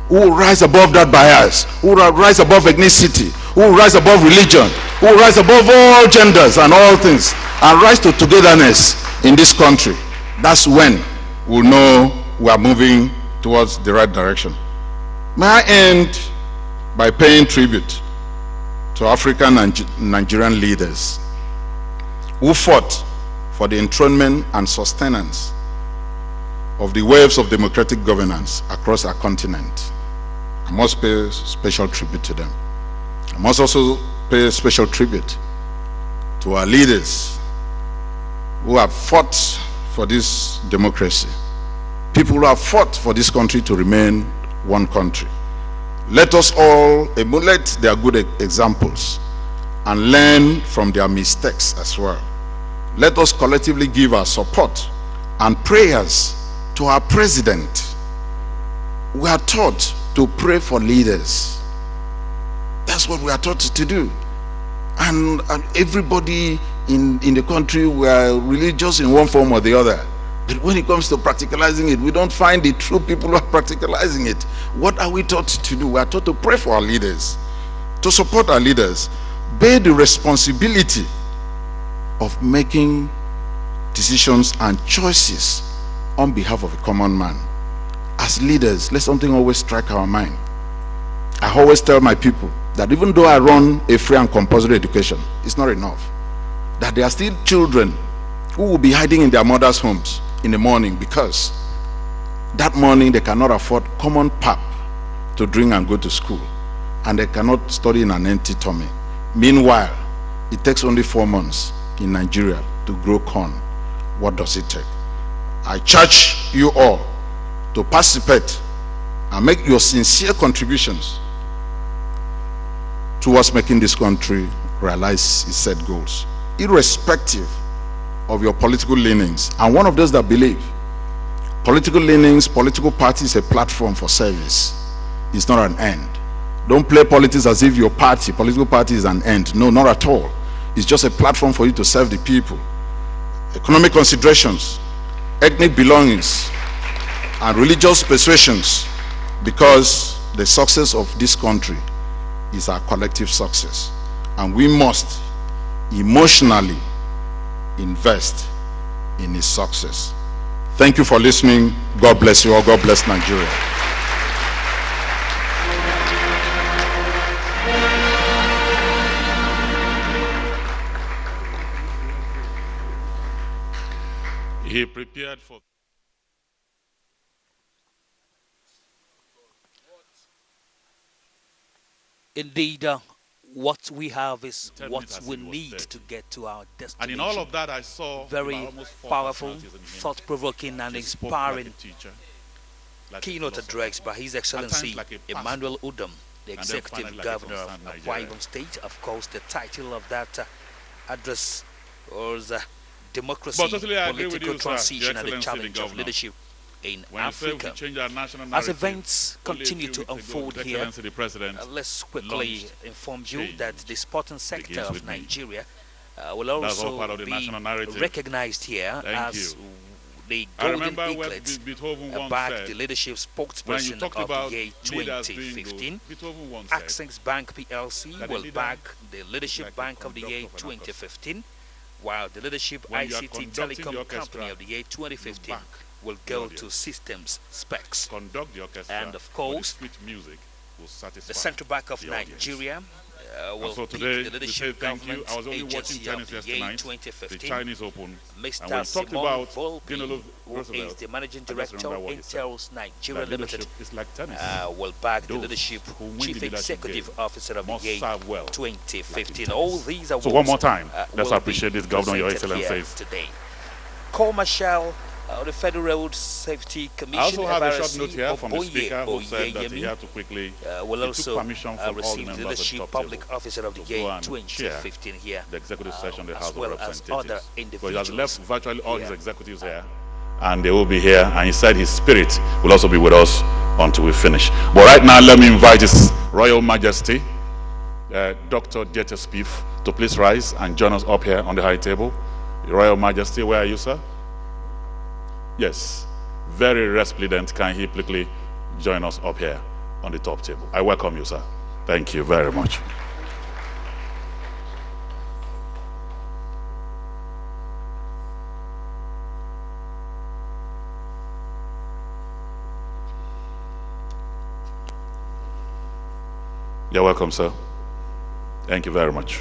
who will rise above that bias, who will rise above ethnicity, who will rise above religion, who will rise above all genders and all things, and rise to togetherness in this country. That's when we'll know we are moving towards the right direction. May I end by paying tribute to African and Nigerian leaders who fought for the enthronement and sustenance of the waves of democratic governance across our continent. I must pay special tribute to them. I must also pay special tribute to our leaders who have fought for this democracy. People who have fought for this country to remain one country. Let us all emulate their good examples and learn from their mistakes as well. Let us collectively give our support and prayers to our president. We are taught to pray for leaders. That's what we are taught to do. And everybody in the country, we are religious in one form or the other. But when it comes to practicalizing it, we don't find the true people who are practicalizing it. What are we taught to do? We are taught to pray for our leaders, to support our leaders, bear the responsibility of making decisions and choices on behalf of a common man. As leaders, let something always strike our mind. I always tell my people that even though I run a free and compulsory education, it's not enough. That there are still children who will be hiding in their mothers' homes in the morning because that morning they cannot afford common pap to drink and go to school, and they cannot study in an empty tummy. Meanwhile, it takes only 4 months in Nigeria to grow corn. What does it take? I charge you all to participate and make your sincere contributions towards making this country realize its set goals, irrespective of your political leanings. And one of those that believe political leanings, political party is a platform for service. It's not an end. Don't play politics as if your party, political party, is an end. No, not at all. It's just a platform for you to serve the people. Economic considerations, ethnic belongings, and religious persuasions, because the success of this country is our collective success. And we must emotionally invest in its success. Thank you for listening. God bless you all. God bless Nigeria. He prepared for Indeed, what we have is what we need to get to our destination. and in all of that I saw Very almost 4 powerful, personalities in the minute. thought-provoking, and He spoke like a inspiring teacher, like a keynote philosopher, address by His Excellency like a pastor, Emmanuel Udom, the and then Executive finally like a Governor of concerned Akwa Nigerian. Ibom State. Of course, the title of that address was Democracy, But totally I agree with Political you, sir, Your Transition, and the Excellency, the Challenge of Governor. Leadership in When you say we Africa. should change our national As narrative, events only a continue few to weeks ago, unfold His here, Excellency the President let's quickly launched inform you change that the sporting sector begins of with me. Nigeria will That's all also part of the be national narrative. recognized here Thank as you. the I Golden remember what Eaglet Beethoven once back said. the leadership When you spokesperson talked of about the year leaders being 2015. good, Beethoven once said Access Bank PLC that a will leader back the is leadership like a bank of the year conductor of an orchestra. 2015, while the leadership When you are ICT conducting the Telecom orchestra, Company of the year 2015 back will the go audience. to systems specs. Conduct the orchestra, And of but course, the sweet music will satisfy the Central Bank of the audience. Nigeria will So pick today, the we say leadership thank you. government I was only watching agency tennis of the yesterday year night, the 2015. Chinese Open, and we Mr. talked Simon about Volpi, Keynote who is Roosevelt. the managing I just director remember of what he said. Intel's Nigeria That Limited, leadership is like tennis. will back the Those leadership who win chief the leadership executive game officer of the must year serve well, 2015. like All these awards. So one more time, let's will appreciate be this, Governor, Your presented here Excellencies. today. Co-Marshal the Federal Road Safety I Commission, also have a short FRC, note here from the Oboye Speaker who said that he Oyeyemi, had to quickly will he took also permission from all the receive the members of the leadership top public table officer of the to go year and 2015 here, the executive session of the as House well of as Representatives. other So he individuals. has left virtually all his here. executives here, and they will be here, and he said his spirit will also be with us until we finish. But right now, let me invite His Royal Majesty, Dr. Dieter Spieth, to please rise and join us up here on the high table. Your Royal Majesty, where are you, sir? Yes, very resplendent. Can he quickly join us up here on the top table? I welcome you, sir. Thank you very much. You're welcome, sir. Thank you very much.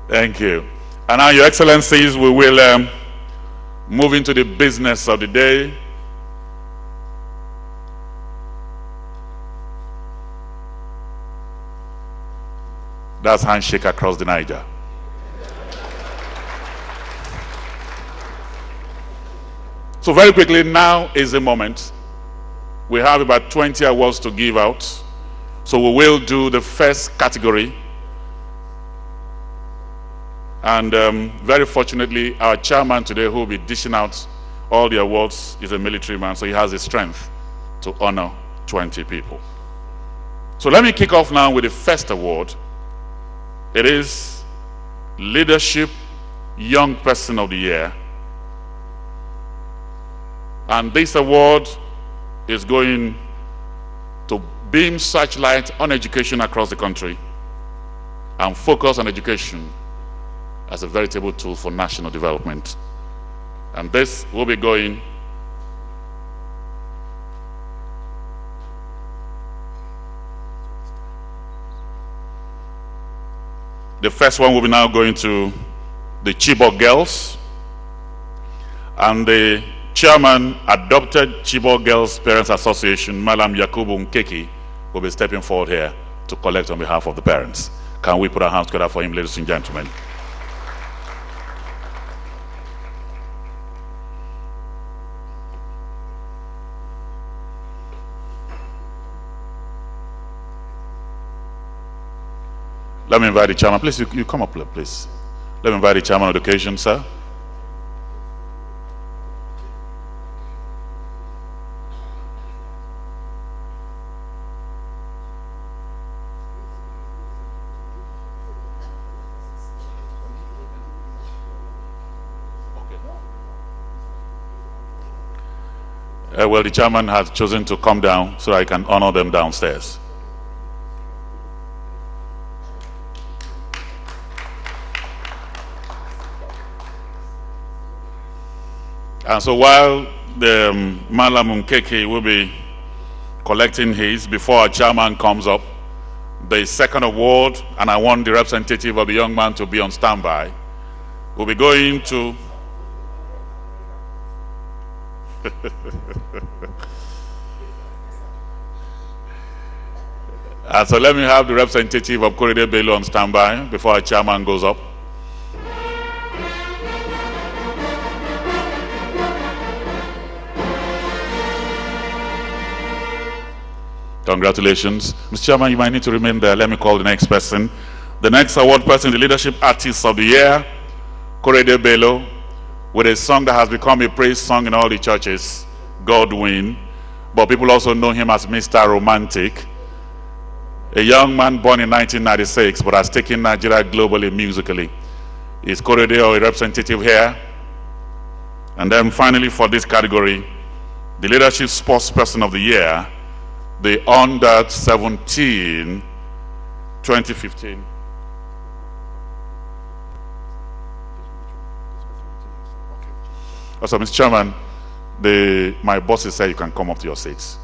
Thank you. And now, Your Excellencies, we will move into the business of the day. That's handshake across the Niger. So very quickly, now is the moment. We have about 20 awards to give out. So we will do the first category. And very fortunately, our chairman today, who will be dishing out all the awards, is a military man, so he has the strength to honor 20 people. So let me kick off now with the first award. It is Leadership Young Person of the Year. And this award is going to beam searchlight on education across the country and focus on education as a veritable tool for national development. And this will be going the first one will be now going to the Chibok girls, and the chairman, Adopted Chibok Girls Parents Association, Malam Yakubu Nkeki, will be stepping forward here to collect on behalf of the parents. Can we put our hands together for him, ladies and gentlemen? Let me invite the chairman. Please, you come up, please. Let me invite the chairman of the occasion, sir. Well, the chairman has chosen to come down so I can honor them downstairs. And so while the Malam Nkeki will be collecting his, before our chairman comes up, the second award, and I want the representative of the young man to be on standby, will be going to so let me have the representative of Korede Bello on standby before our chairman goes up. Congratulations. Mr. Chairman, you might need to remain there. Let me call the next person. The next award person is the Leadership Artist of the Year, Korede Bello, with a song that has become a praise song in all the churches, Godwin. But people also know him as Mr. Romantic. A young man born in 1996, but has taken Nigeria globally musically. Is Korede or a representative here? And then finally for this category, the Leadership Sports Person of the Year, the Under 17 2015. Also, Mr. Chairman, my bosses said you can come up to your seats.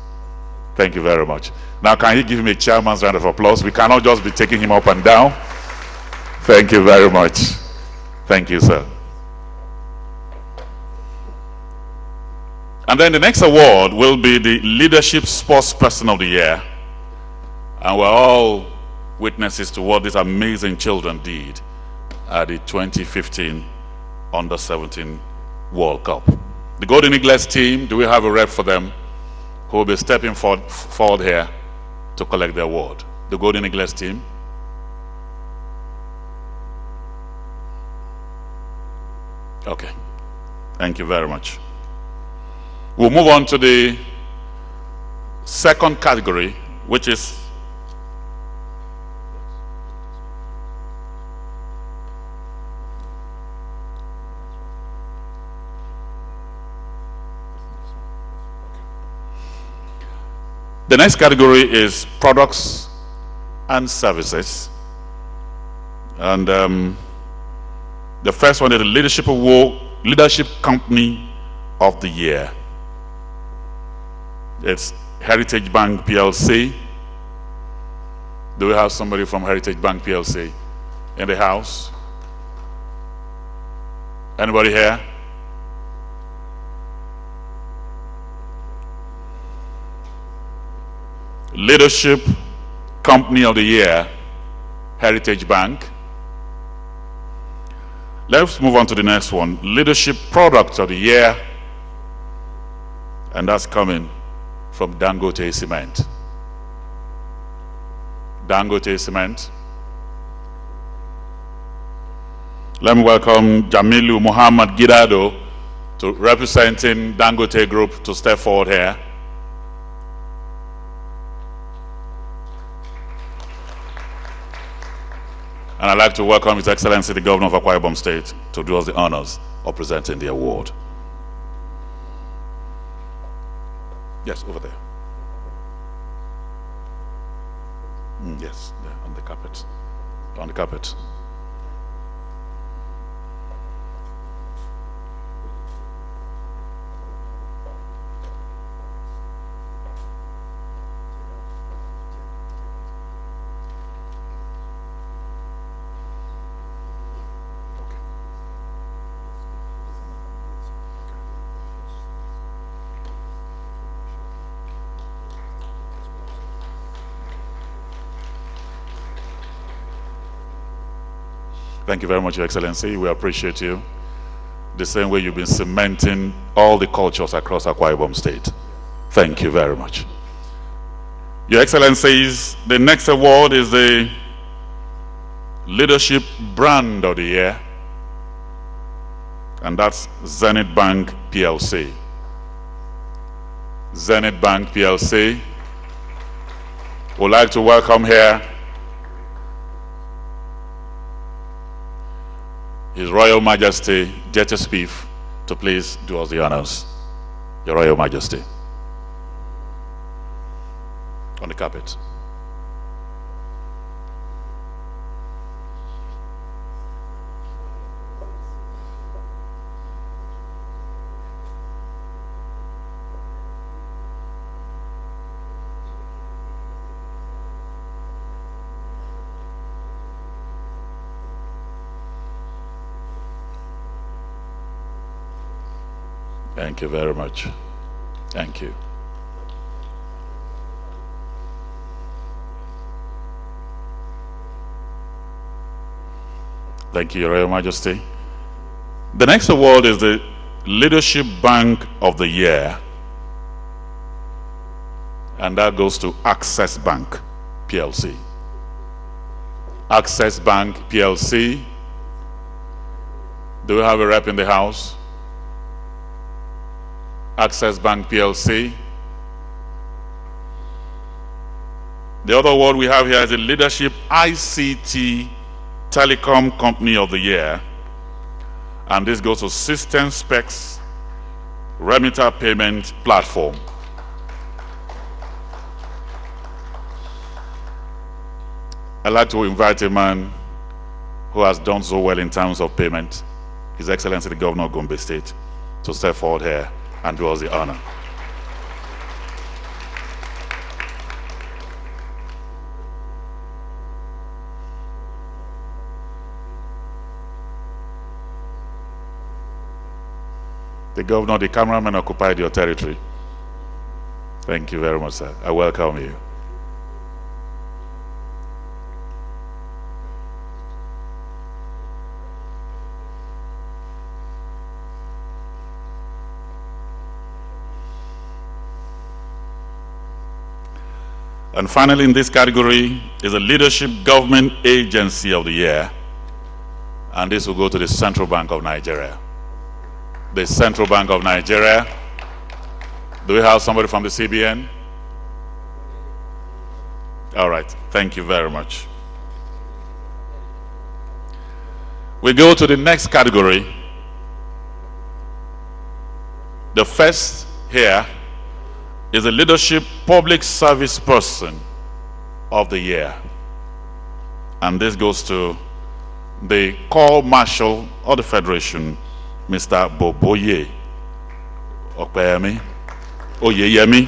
Thank you very much. Now, can you give me a chairman's round of applause? We cannot just be taking him up and down. Thank you very much. Thank you, sir. And then the next award will be the Leadership Sports Person of the Year. And we're all witnesses to what these amazing children did at the 2015 Under 17 World Cup. The Golden Eagles team, do we have a rep for them who will be stepping forward here to collect the award? The Golden Eagles team. Okay. Thank you very much. We'll move on to the second category, which is the next category is products and services. And the first one is the Leadership Award, Leadership Company of the Year. It's Heritage Bank PLC. Do we have somebody from Heritage Bank PLC in the house? Anybody here? Leadership Company of the Year, Heritage Bank. Let's move on to the next one. Leadership Product of the Year, and that's coming from Dangote Cement. Dangote Cement. Let me welcome Jamilu Muhammad Gidado, representing Dangote Group, to step forward here. And I'd like to welcome His Excellency, the Governor of Akwa Ibom State, to do us the honors of presenting the award. Yes, over there. Yes, there, on the carpet. On the carpet. Thank you very much, Your Excellency. We appreciate you. The same way you've been cementing all the cultures across Akwa Ibom State. Thank you very much. Your Excellencies, the next award is the Leadership Brand of the Year, and that's Zenith Bank PLC. Zenith Bank PLC. Would like to welcome here His Royal Majesty Jete Spiff to please do us the honors. Your Royal Majesty. On the carpet. Thank you very much. Thank you. Thank you, Your Royal Majesty. The next award is the Leadership Bank of the Year, and that goes to Access Bank PLC. Access Bank PLC. Do we have a rep in the house? Access Bank PLC. The other award we have here is the Leadership ICT Telecom Company of the Year, And this goes to System Specs Remitter Payment Platform. I'd like to invite a man who has done so well in terms of payment, His Excellency the Governor of Gombe State, to step forward here and do us the honor. The Governor, the cameraman occupied your territory. Thank you very much, sir. I welcome you. And finally, in this category is the Leadership Government Agency of the Year. And this will go to the Central Bank of Nigeria. The Central Bank of Nigeria. Do we have somebody from the CBN? All right, thank you very much. We go to the next category. The first here is the Leadership Public Service Person of the Year. And this goes to the Corps Marshal of the Federation, Mr. Boboye Okpeyemi, Oyeyemi.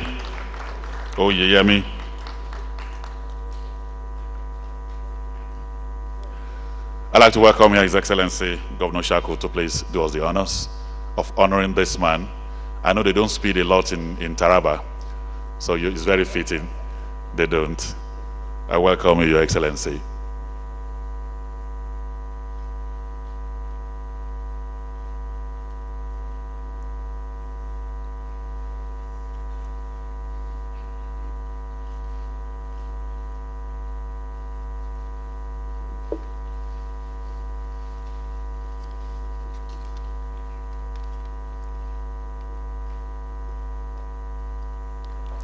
I'd like to welcome His Excellency Governor Shako to please do us the honors of honoring this man. I know they don't speed a lot in Taraba, so it's very fitting they don't. I welcome you, Your Excellency.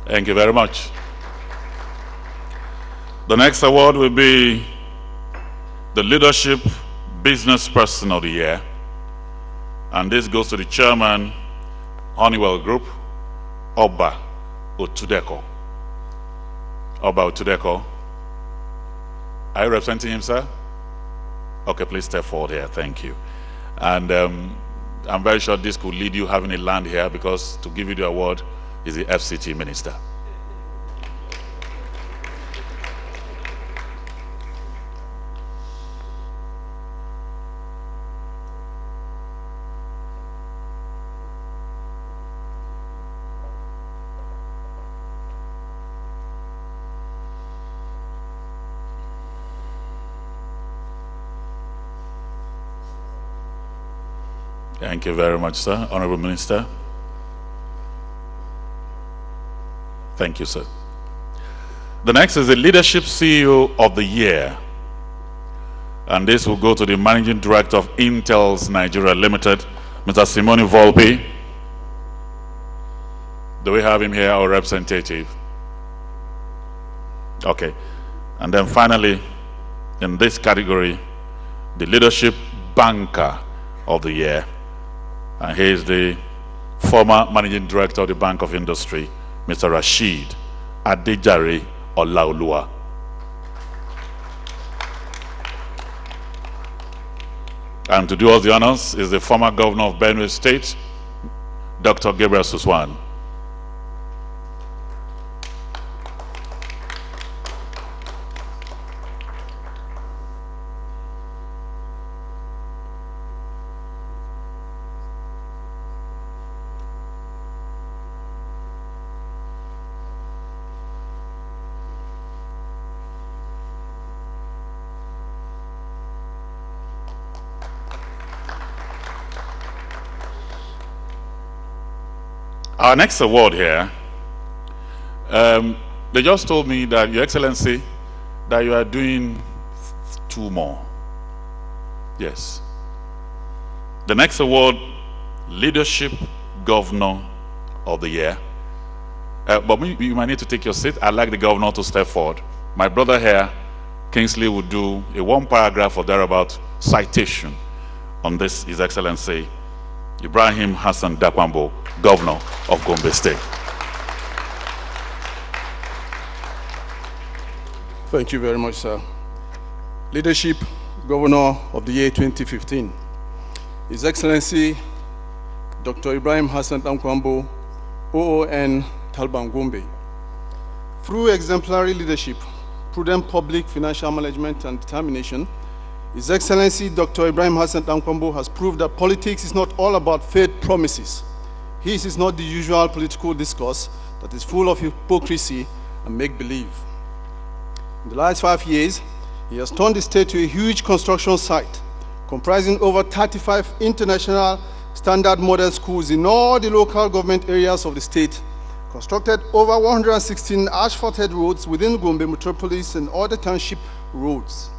Thank you very much. The next award will be the Leadership Business Person of the Year. And this goes to the Chairman, Honeywell Group, Oba Otudeko. Oba Otudeko. Are you representing him, sir? Okay, please step forward here. Thank you. And I'm very sure this could lead you having a land here, because to give you the award is the FCT Minister. Thank you very much, sir. Honorable Minister. Thank you, sir. The next is the Leadership CEO of the Year. And this will go to the Managing Director of Intel's Nigeria Limited, Mr. Simone Volpe. Do we have him here, our representative? Okay. And then finally, in this category, the Leadership Banker of the Year. And he is the former Managing Director of the Bank of Industry, Mr. Rashid Adejare Olaoluwa. And to do us the honors is the former Governor of Benue State, Dr. Gabriel Suswan. Our next award here, they just told me that, Your Excellency, that you are doing 2 more. Yes. The next award, Leadership Governor of the Year. But you might need to take your seat. I'd like the Governor to step forward. My brother here, Kingsley, would do a 1 paragraph or thereabout citation on this His Excellency Ibrahim Hassan Dakwambo, Governor of Gombe State. Thank you very much, sir. Leadership Governor of the year 2015, His Excellency Dr. Ibrahim Hassan Dakwambo, OON, Talban Gombe. Through exemplary leadership, prudent public financial management and determination, His Excellency Dr. Ibrahim Hassan Dakwambo has proved that politics is not all about faith promises. His is not the usual political discourse that is full of hypocrisy and make-believe. In the last 5 years, he has turned the state to a huge construction site comprising over 35 international standard model schools in all the local government areas of the state, constructed over 116 asphalted roads within Gombe metropolis and other township roads.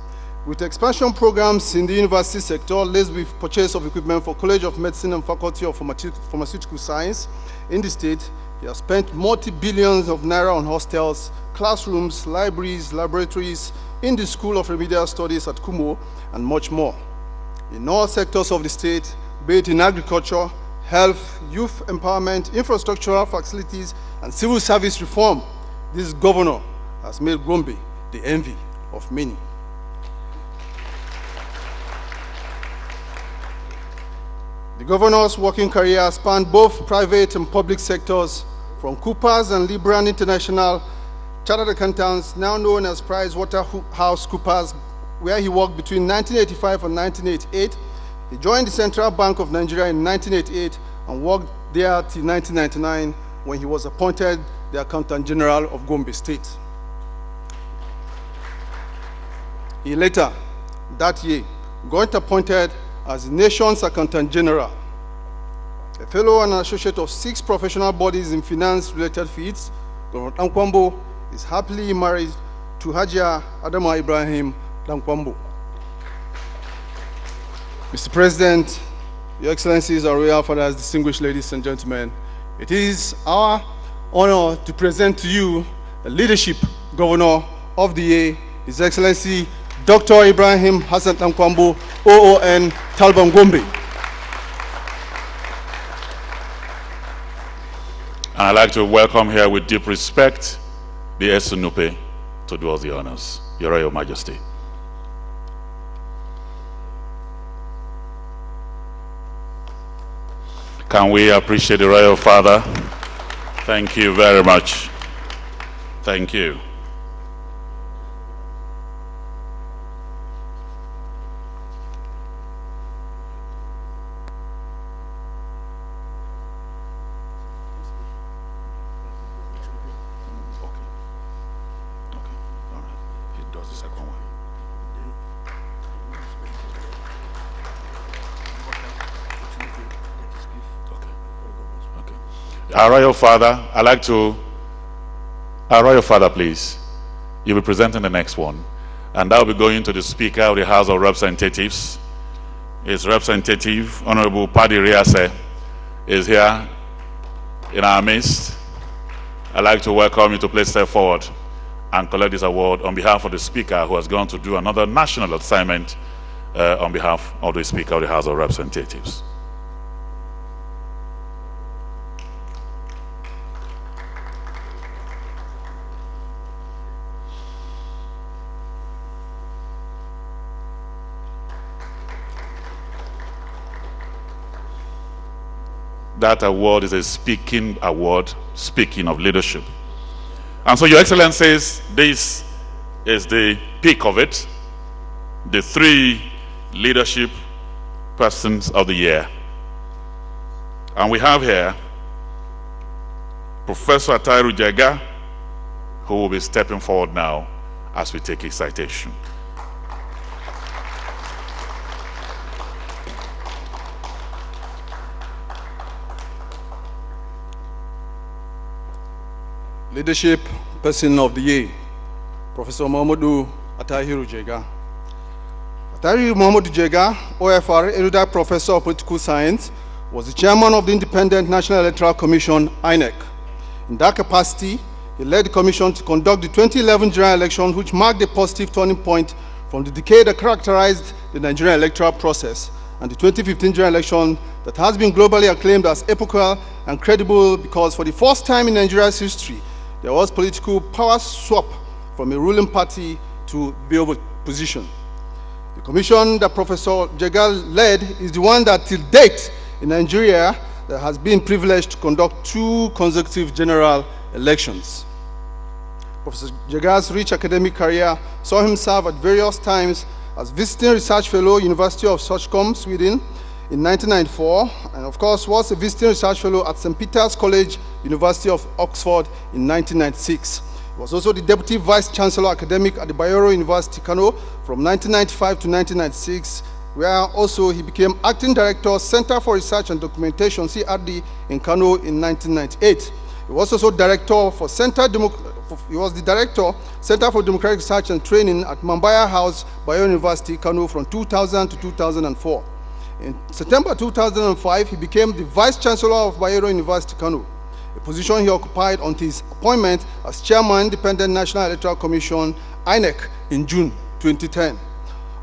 With expansion programs in the university sector, laced with purchase of equipment for College of Medicine and Faculty of Pharmaceutical Science in the state, he has spent multi-billions of naira on hostels, classrooms, libraries, laboratories, in the School of Remedial Studies at Kumo, and much more. In all sectors of the state, be it in agriculture, health, youth empowerment, infrastructural facilities, and civil service reform, this governor has made Gombe the envy of many. The governor's working career spanned both private and public sectors, from Coopers and Libran International Chartered Accountants, now known as PricewaterhouseCoopers, where he worked between 1985 and 1988. He joined the Central Bank of Nigeria in 1988 and worked there till 1999, when he was appointed the Accountant General of Gombe State. He later, that year, got appointed as the nation's Accountant General. A fellow and associate of 6 professional bodies in finance-related fields, Governor Dakwambo is happily married to Hajia Adama Ibrahim Dakwambo. Mr. President, Your Excellencies, our royal fathers, distinguished ladies and gentlemen, it is our honor to present to you the Leadership Governor of the year, His Excellency Dr. Ibrahim Hassan Dakwambo, OON, Talban Gombe. And I'd like to welcome here with deep respect the Esunupe to do us the honors. Your Royal Majesty. Can we appreciate the Royal Father? Thank you very much. Thank you. Our Royal Father, our Royal Father, please, you'll be presenting the next one. And I'll be going to the Speaker of the House of Representatives. His representative, Honorable Paddy Riase, is here in our midst. I'd like to welcome you to please step forward and collect this award on behalf of the Speaker, who has gone to do another national assignment on behalf of the Speaker of the House of Representatives. That award is a speaking award, speaking of leadership. And so, Your Excellencies, this is the peak of it, the 3 leadership persons of the year. And we have here Professor Atairu Jega, who will be stepping forward now as we take his citation. Leadership Person of the Year, Professor Muhammadu Atairu Jega. Atairu Muhammadu Jega, OFR, erudite Professor of Political Science, was the chairman of the Independent National Electoral Commission, INEC. In that capacity, he led the commission to conduct the 2011 general election, which marked a positive turning point from the decade that characterized the Nigerian electoral process and the 2015 general election that has been globally acclaimed as epochal and credible because for the first time in Nigeria's history, there was political power swap from a ruling party to the opposition. The commission that Professor Jega led is the one that till date in Nigeria that has been privileged to conduct 2 consecutive general elections. Professor Jega's rich academic career saw him serve at various times as visiting research fellow, University of Stockholm, Sweden, in 1994, and of course was a visiting research fellow at St. Peter's College, University of Oxford in 1996. He was also the Deputy Vice Chancellor Academic at the Bayero University, Kano, from 1995 to 1996, where also he became Acting Director, Center for Research and Documentation, CRD, in Kano in 1998. He was also Director for he was the Director, Center for Democratic Research and Training at Mambaya House, Bayero University, Kano, from 2000 to 2004. In September 2005, he became the Vice Chancellor of Bayero University, Kano, a position he occupied until his appointment as Chairman, Independent National Electoral Commission, INEC, in June 2010.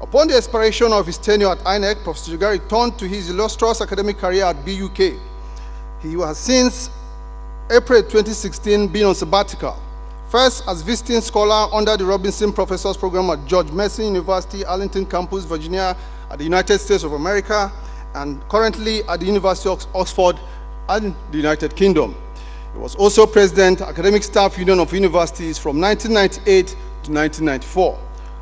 Upon the expiration of his tenure at INEC, Professor Jega returned to his illustrious academic career at BUK. He has since April 2016 been on sabbatical, first as visiting scholar under the Robinson Professors Program at George Mason University, Arlington Campus, Virginia, at the United States of America, and currently at the University of Oxford and the United Kingdom. He was also President, Academic Staff Union of Universities from 1998 to 1994.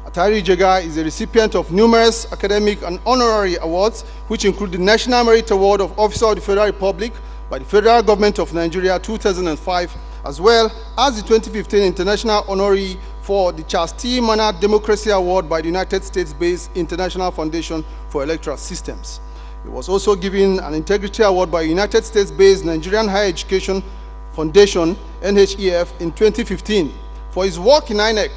Atahiri Jega is a recipient of numerous academic and honorary awards, which include the National Merit Award of Officer of the Federal Republic by the Federal Government of Nigeria 2005, as well as the 2015 International Honorary for the Charles T. Manard Democracy Award by the United States-based International Foundation for Electoral Systems. He was also given an Integrity Award by United States-based Nigerian Higher Education Foundation, NHEF, in 2015 for his work in INEC.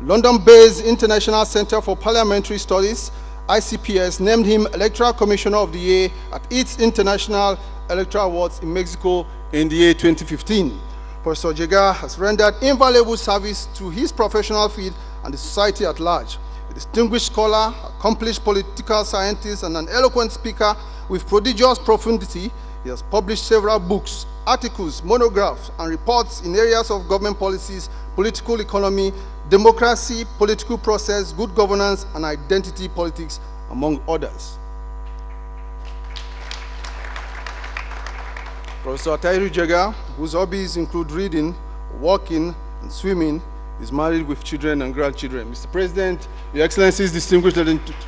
London-based International Center for Parliamentary Studies, ICPS, named him Electoral Commissioner of the Year at its International Electoral Awards in Mexico in the year 2015. Professor Jega has rendered invaluable service to his professional field and the society at large. A distinguished scholar, accomplished political scientist, and an eloquent speaker with prodigious profundity, he has published several books, articles, monographs, and reports in areas of government policies, political economy, democracy, political process, good governance, and identity politics, among others. Professor Atahiri Jega, whose hobbies include reading, walking, and swimming, is married with children and grandchildren. Mr. President, Your Excellencies, distinguished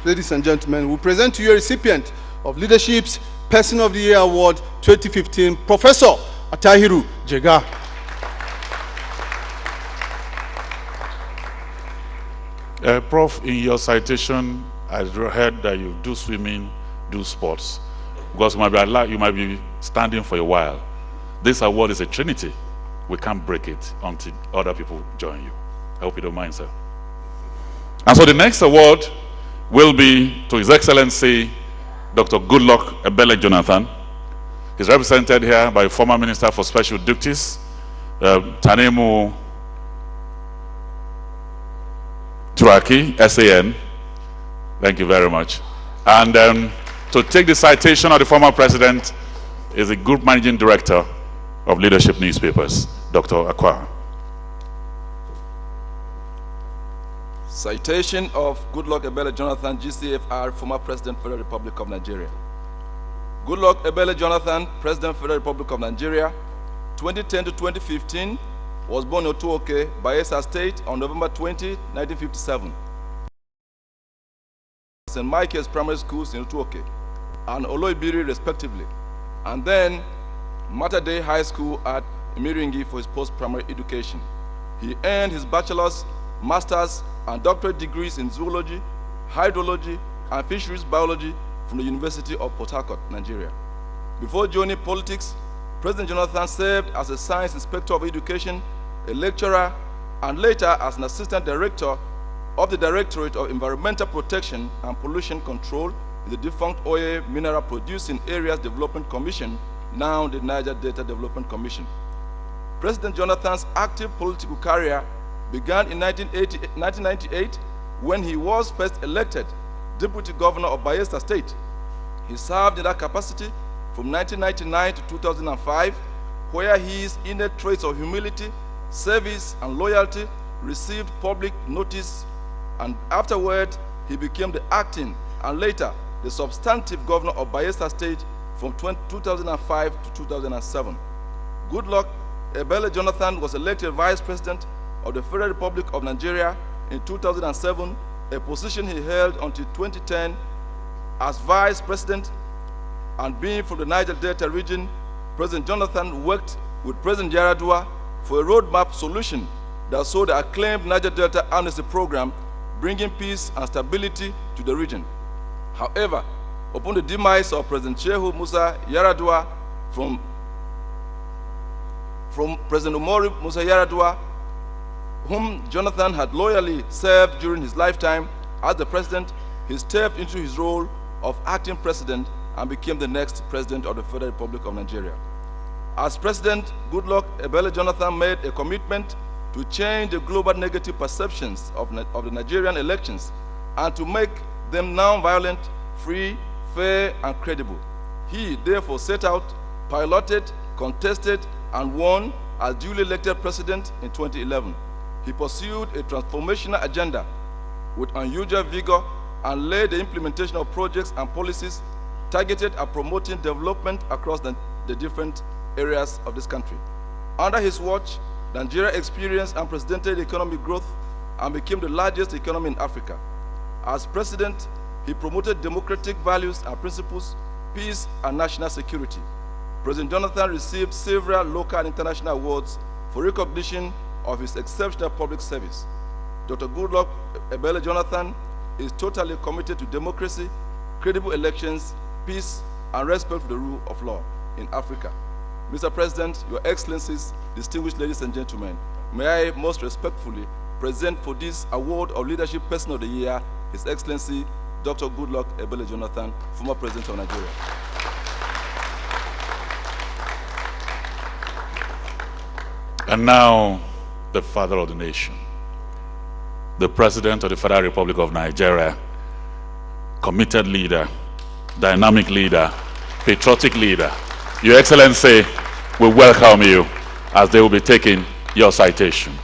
ladies and gentlemen, we present to you a recipient of Leadership's Person of the Year Award 2015, Professor Atahiri Jega. Prof, in your citation, I heard that you do swimming, do sports. Because you might be standing for a while. This award is a trinity. We can't break it until other people join you. I hope you don't mind, sir. And so the next award will be to His Excellency Dr. Goodluck Ebele Jonathan. He's represented here by former Minister for Special Duties, Tanemu Turaki, SAN. Thank you very much. And to take the citation of the former president is the Group Managing Director of Leadership Newspapers, Dr. Akwa. Citation of Goodluck Ebele Jonathan, GCFR, former President, Federal Republic of Nigeria. Goodluck Ebele Jonathan, President, Federal Republic of Nigeria, 2010 to 2015, was born in Otuoke, Bayelsa State, on November 20, 1957. St. Michael's Primary Schools in Otuoke and Oloibiri, respectively, and then Mater Dei High School at Imiringi for his post-primary education. He earned his bachelor's, master's, and doctorate degrees in zoology, hydrology, and fisheries biology from the University of Port Harcourt, Nigeria. Before joining politics, President Jonathan served as a science inspector of education, a lecturer, and later as an assistant director of the Directorate of Environmental Protection and Pollution Control in the defunct oil mineral producing areas development commission, now the Niger Delta Development Commission. President Jonathan's active political career began in 1998 when he was first elected deputy governor of Bayelsa State. He served in that capacity from 1999 to 2005, where his innate traits of humility, service, and loyalty received public notice, and afterward he became the acting and later the substantive governor of Bayelsa State from 2005 to 2007. Goodluck Ebele Jonathan was elected Vice President of the Federal Republic of Nigeria in 2007, a position he held until 2010. As Vice President and being from the Niger Delta region, President Jonathan worked with President Yaradua for a roadmap solution that saw the acclaimed Niger Delta Amnesty Program bringing peace and stability to the region. However, upon the demise of President Shehu Musa Yaradua from President Umaru Musa Yaradua, whom Jonathan had loyally served during his lifetime as the president, he stepped into his role of acting president and became the next president of the Federal Republic of Nigeria. As president, Goodluck Ebele Jonathan made a commitment to change the global negative perceptions of the Nigerian elections and to make them non-violent, free, fair, and credible. He therefore set out, piloted, contested, and won as duly elected president in 2011. He pursued a transformational agenda with unusual vigor and led the implementation of projects and policies targeted at promoting development across the different areas of this country. Under his watch, Nigeria experienced unprecedented economic growth and became the largest economy in Africa. As president, he promoted democratic values and principles, peace, and national security. President Jonathan received several local and international awards for recognition of his exceptional public service. Dr. Goodluck Ebele Jonathan is totally committed to democracy, credible elections, peace, and respect for the rule of law in Africa. Mr. President, Your Excellencies, distinguished ladies and gentlemen, may I most respectfully present for this Award of Leadership Person of the Year, His Excellency, Dr. Goodluck Ebele Jonathan, former President of Nigeria. And now, the father of the nation, the President of the Federal Republic of Nigeria, committed leader, dynamic leader, patriotic leader. Your Excellency, we welcome you as they will be taking your citation.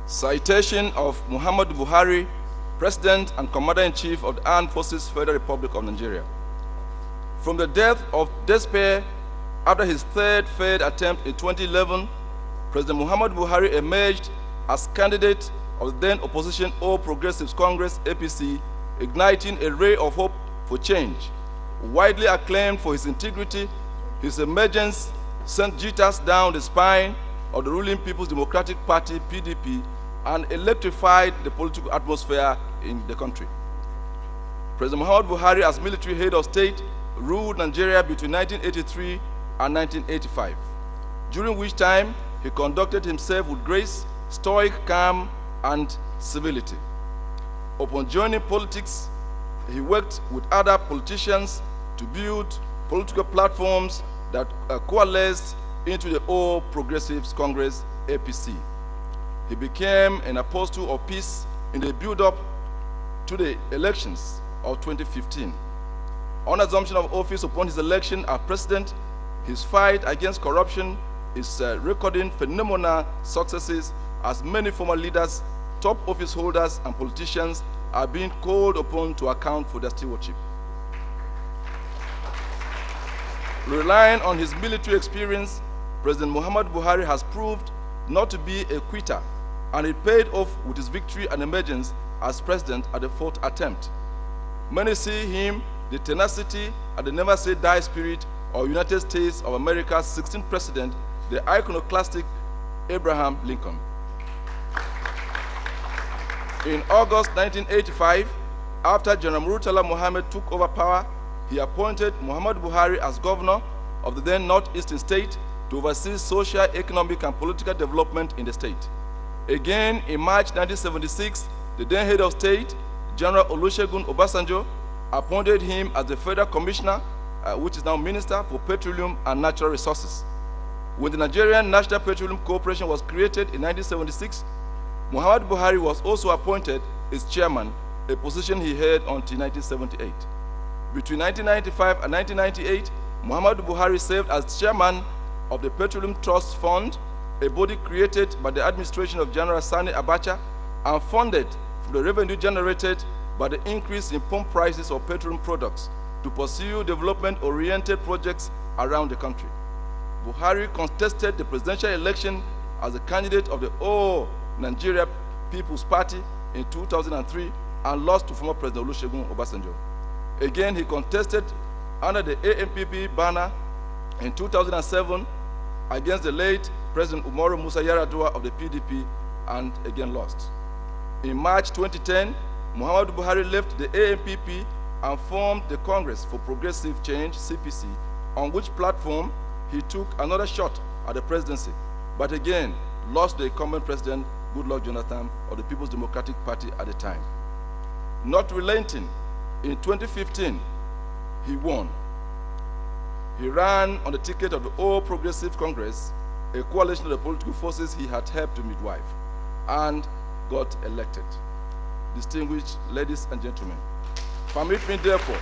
Citation of Muhammadu Buhari, President and Commander-in-Chief of the Armed Forces, Federal Republic of Nigeria. From the depth of despair after his third failed attempt in 2011, President Muhammadu Buhari emerged as candidate of the then opposition All Progressives Congress, APC, igniting a ray of hope for change. Widely acclaimed for his integrity, his emergence sent jitters down the spine of the ruling People's Democratic Party, PDP, and electrified the political atmosphere in the country. President Muhammadu Buhari, as military head of state, ruled Nigeria between 1983 and 1985, during which time he conducted himself with grace, stoic calm, and civility. Upon joining politics, he worked with other politicians to build political platforms that coalesced into the All Progressives Congress, APC. He became an apostle of peace in the build-up to the elections of 2015. On assumption of office upon his election as president, his fight against corruption is recording phenomenal successes as many former leaders, top office holders, and politicians are being called upon to account for their stewardship. Relying on his military experience, President Muhammadu Buhari has proved not to be a quitter, and it paid off with his victory and emergence as president at the fourth attempt. Many see him the tenacity and the never say die spirit of United States of America's 16th president, the iconoclastic Abraham Lincoln. In August 1985, after General Murtala Mohammed took over power, he appointed Muhammadu Buhari as governor of the then northeastern state to oversee social, economic, and political development in the state. Again, in March 1976, the then head of state, General Olusegun Obasanjo, appointed him as the Federal Commissioner, which is now Minister for Petroleum and Natural Resources. When the Nigerian National Petroleum Corporation was created in 1976, Muhammadu Buhari was also appointed as chairman, a position he held until 1978. Between 1995 and 1998, Muhammadu Buhari served as chairman of the Petroleum Trust Fund, a body created by the administration of General Sani Abacha and funded from the revenue generated by the increase in pump prices of petroleum products to pursue development-oriented projects around the country. Buhari contested the presidential election as a candidate of the All Nigeria People's Party in 2003 and lost to former President Olusegun Obasanjo. Again, he contested under the ANPP banner in 2007 against the late President Umaru Musa Yar'Adua of the PDP and again lost. In March 2010, Muhammadu Buhari left the ANPP and formed the Congress for Progressive Change, CPC, on which platform he took another shot at the presidency, but again lost the incumbent president, Goodluck Jonathan, of the People's Democratic Party at the time. Not relenting, in 2015, he won. He ran on the ticket of the All Progressive Congress, a coalition of the political forces he had helped to midwife, and got elected. Distinguished ladies and gentlemen, permit me therefore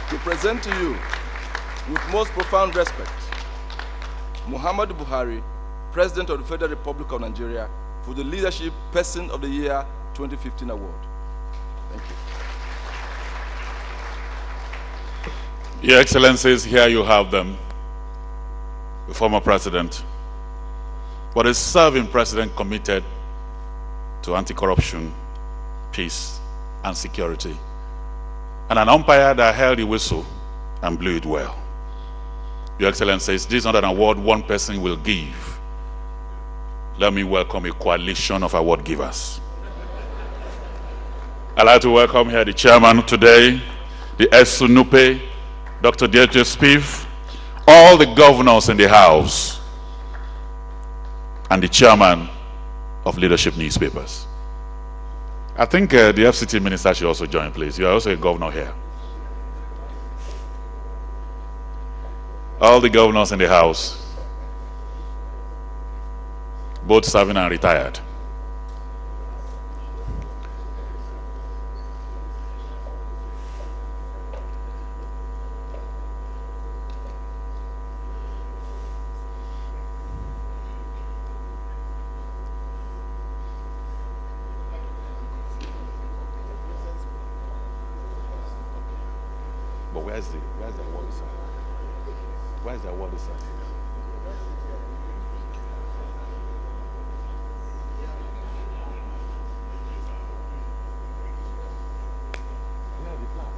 to present to you with most profound respect Muhammadu Buhari, President of the Federal Republic of Nigeria, for the Leadership Person of the Year 2015 award. Thank you. Your Excellencies, here you have them. The former president, but a serving president committed to anti-corruption, peace, and security, and an umpire that held the whistle and blew it well. Your Excellencies, this is not an award one person will give. Let me welcome a coalition of award givers. I'd like to welcome here the chairman today, the Esunupe, Dr. Dieter Spiv, all the governors in the House, and the chairman of Leadership Newspapers. I think the FCT minister should also join, please. You are also a governor here. All the governors in the House, both serving and retired. But where's the award, sir? Where's the award, sir? Where are the flags?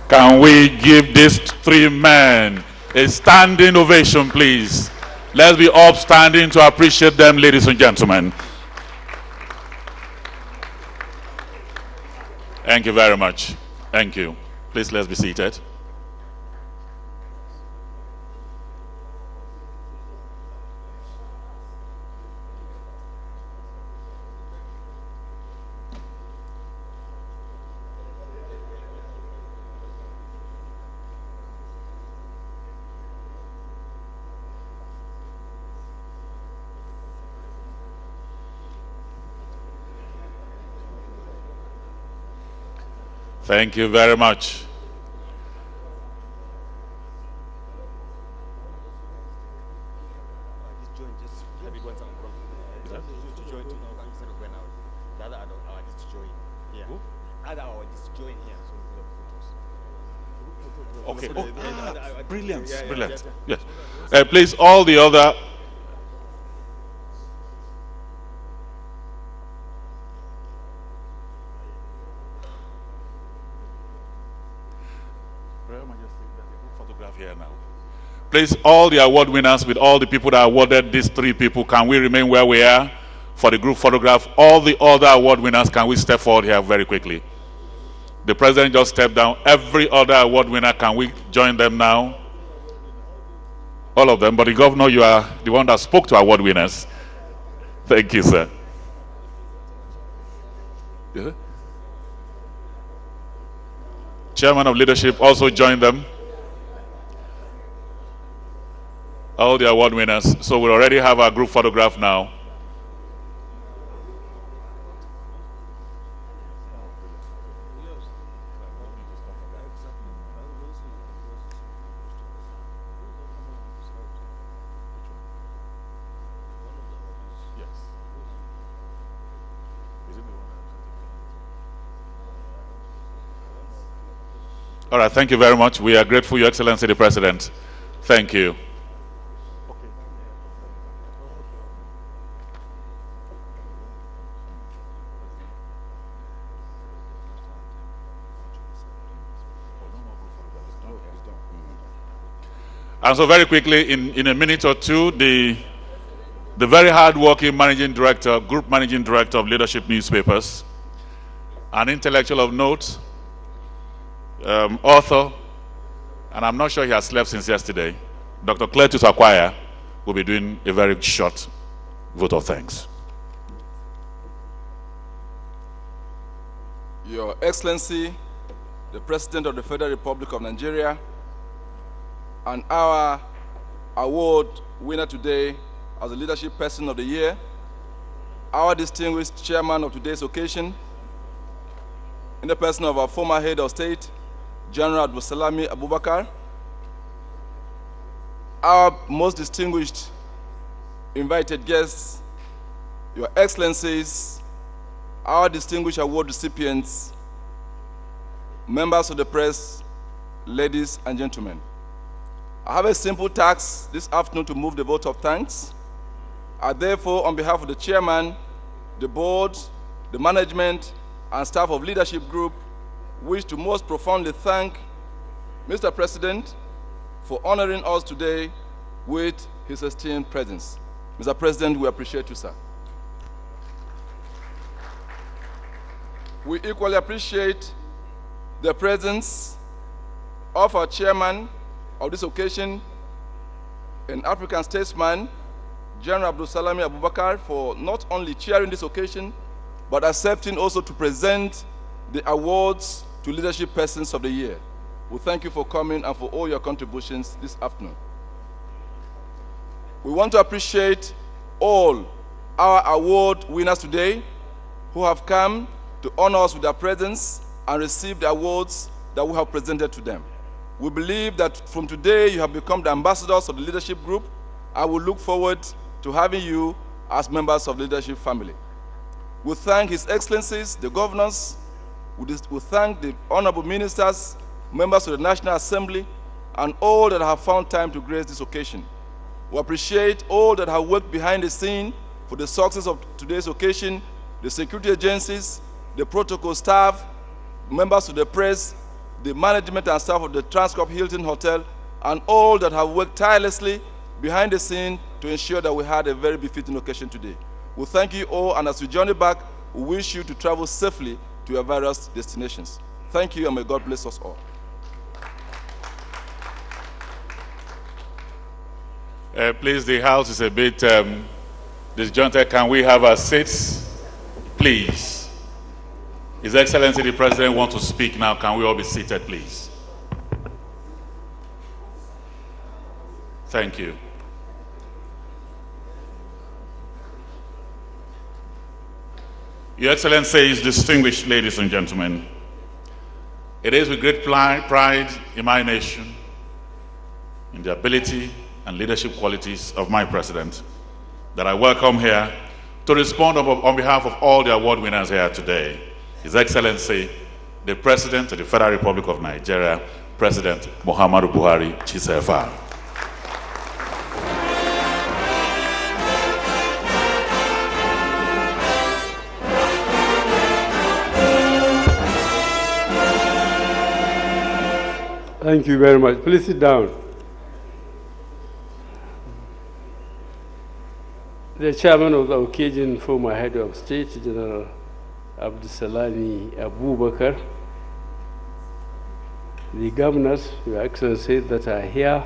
Can we give these three men a standing ovation, please? Let's be upstanding to appreciate them, ladies and gentlemen. Thank you very much. Thank you. Please, let's be seated. Thank you very much. Okay. Oh, brilliant. Brilliant. Yes. Please, all the other. Photograph here now. Please, all the award winners with all the people that awarded these 3 people, can we remain where we are for the group photograph? All the other award winners, can we step forward here very quickly? The president just stepped down. Every other award winner, can we join them now? All of them. But the governor, you are the one that spoke to award winners. Thank you, sir. Yeah. Chairman of leadership also joined them. All the award winners. So we already have our group photograph now. All right, thank you very much. We are grateful, Your Excellency the President. Thank you. And so very quickly, in a minute or two, the very hard-working managing director, group managing director of Leadership Newspapers, an intellectual of note, author, and I'm not sure he has slept since yesterday, Dr. Cletus Acquire, will be doing a very short vote of thanks. Your Excellency, the President of the Federal Republic of Nigeria, and our award winner today as the Leadership Person of the Year, our distinguished chairman of today's occasion, in the person of our former head of state, General Abdulsalami Abubakar, our most distinguished invited guests, Your Excellencies, our distinguished award recipients, members of the press, ladies and gentlemen. I have a simple task this afternoon to move the vote of thanks. I therefore, on behalf of the chairman, the board, the management, and staff of Leadership Group, wish to most profoundly thank Mr. President for honoring us today with his esteemed presence. Mr. President, we appreciate you, sir. We equally appreciate the presence of our chairman of this occasion, an African statesman, General Abdulsalami Abubakar, for not only chairing this occasion, but accepting also to present the awards to Leadership Persons of the Year. We thank you for coming and for all your contributions this afternoon. We want to appreciate all our award winners today who have come to honor us with their presence and receive the awards that we have presented to them. We believe that from today you have become the ambassadors of the Leadership Group, and we look forward to having you as members of the Leadership family. We thank His Excellencies, the governors, we thank the honorable ministers, members of the National Assembly, and all that have found time to grace this occasion. We appreciate all that have worked behind the scene for the success of today's occasion, the security agencies, the protocol staff, members of the press, the management and staff of the Transcorp Hilton Hotel, and all that have worked tirelessly behind the scene to ensure that we had a very befitting occasion today. We thank you all, and as we journey back, we wish you to travel safely to your various destinations. Thank you, and may God bless us all. Please, the House is a bit disjointed. Can we have our seats, please? His Excellency the President wants to speak now. Can we all be seated, please? Thank you. Your Excellencies, distinguished ladies and gentlemen, It is with great pride in my nation, in the ability and leadership qualities of my president, that I welcome here to respond on behalf of all the award winners here today, His Excellency, the President of the Federal Republic of Nigeria, President Muhammadu Buhari Chisefa. Thank you very much. Please sit down. The chairman of the occasion, former head of state, General Abdusalani Abubakar, the governors, Your Excellency, that are here,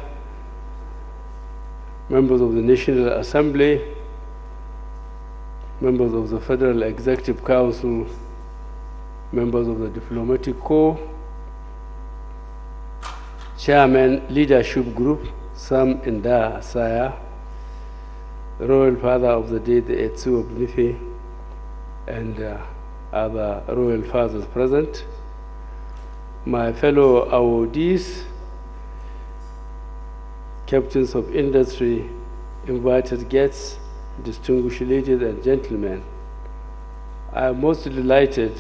members of the National Assembly, members of the Federal Executive Council, members of the Diplomatic Corps, Chairman Leadership Group, Sam Inda Saya, Royal Father of the Day, the Etsu of Nifi, and other Royal Fathers present, my fellow awardees, captains of industry, invited guests, distinguished ladies and gentlemen, I am most delighted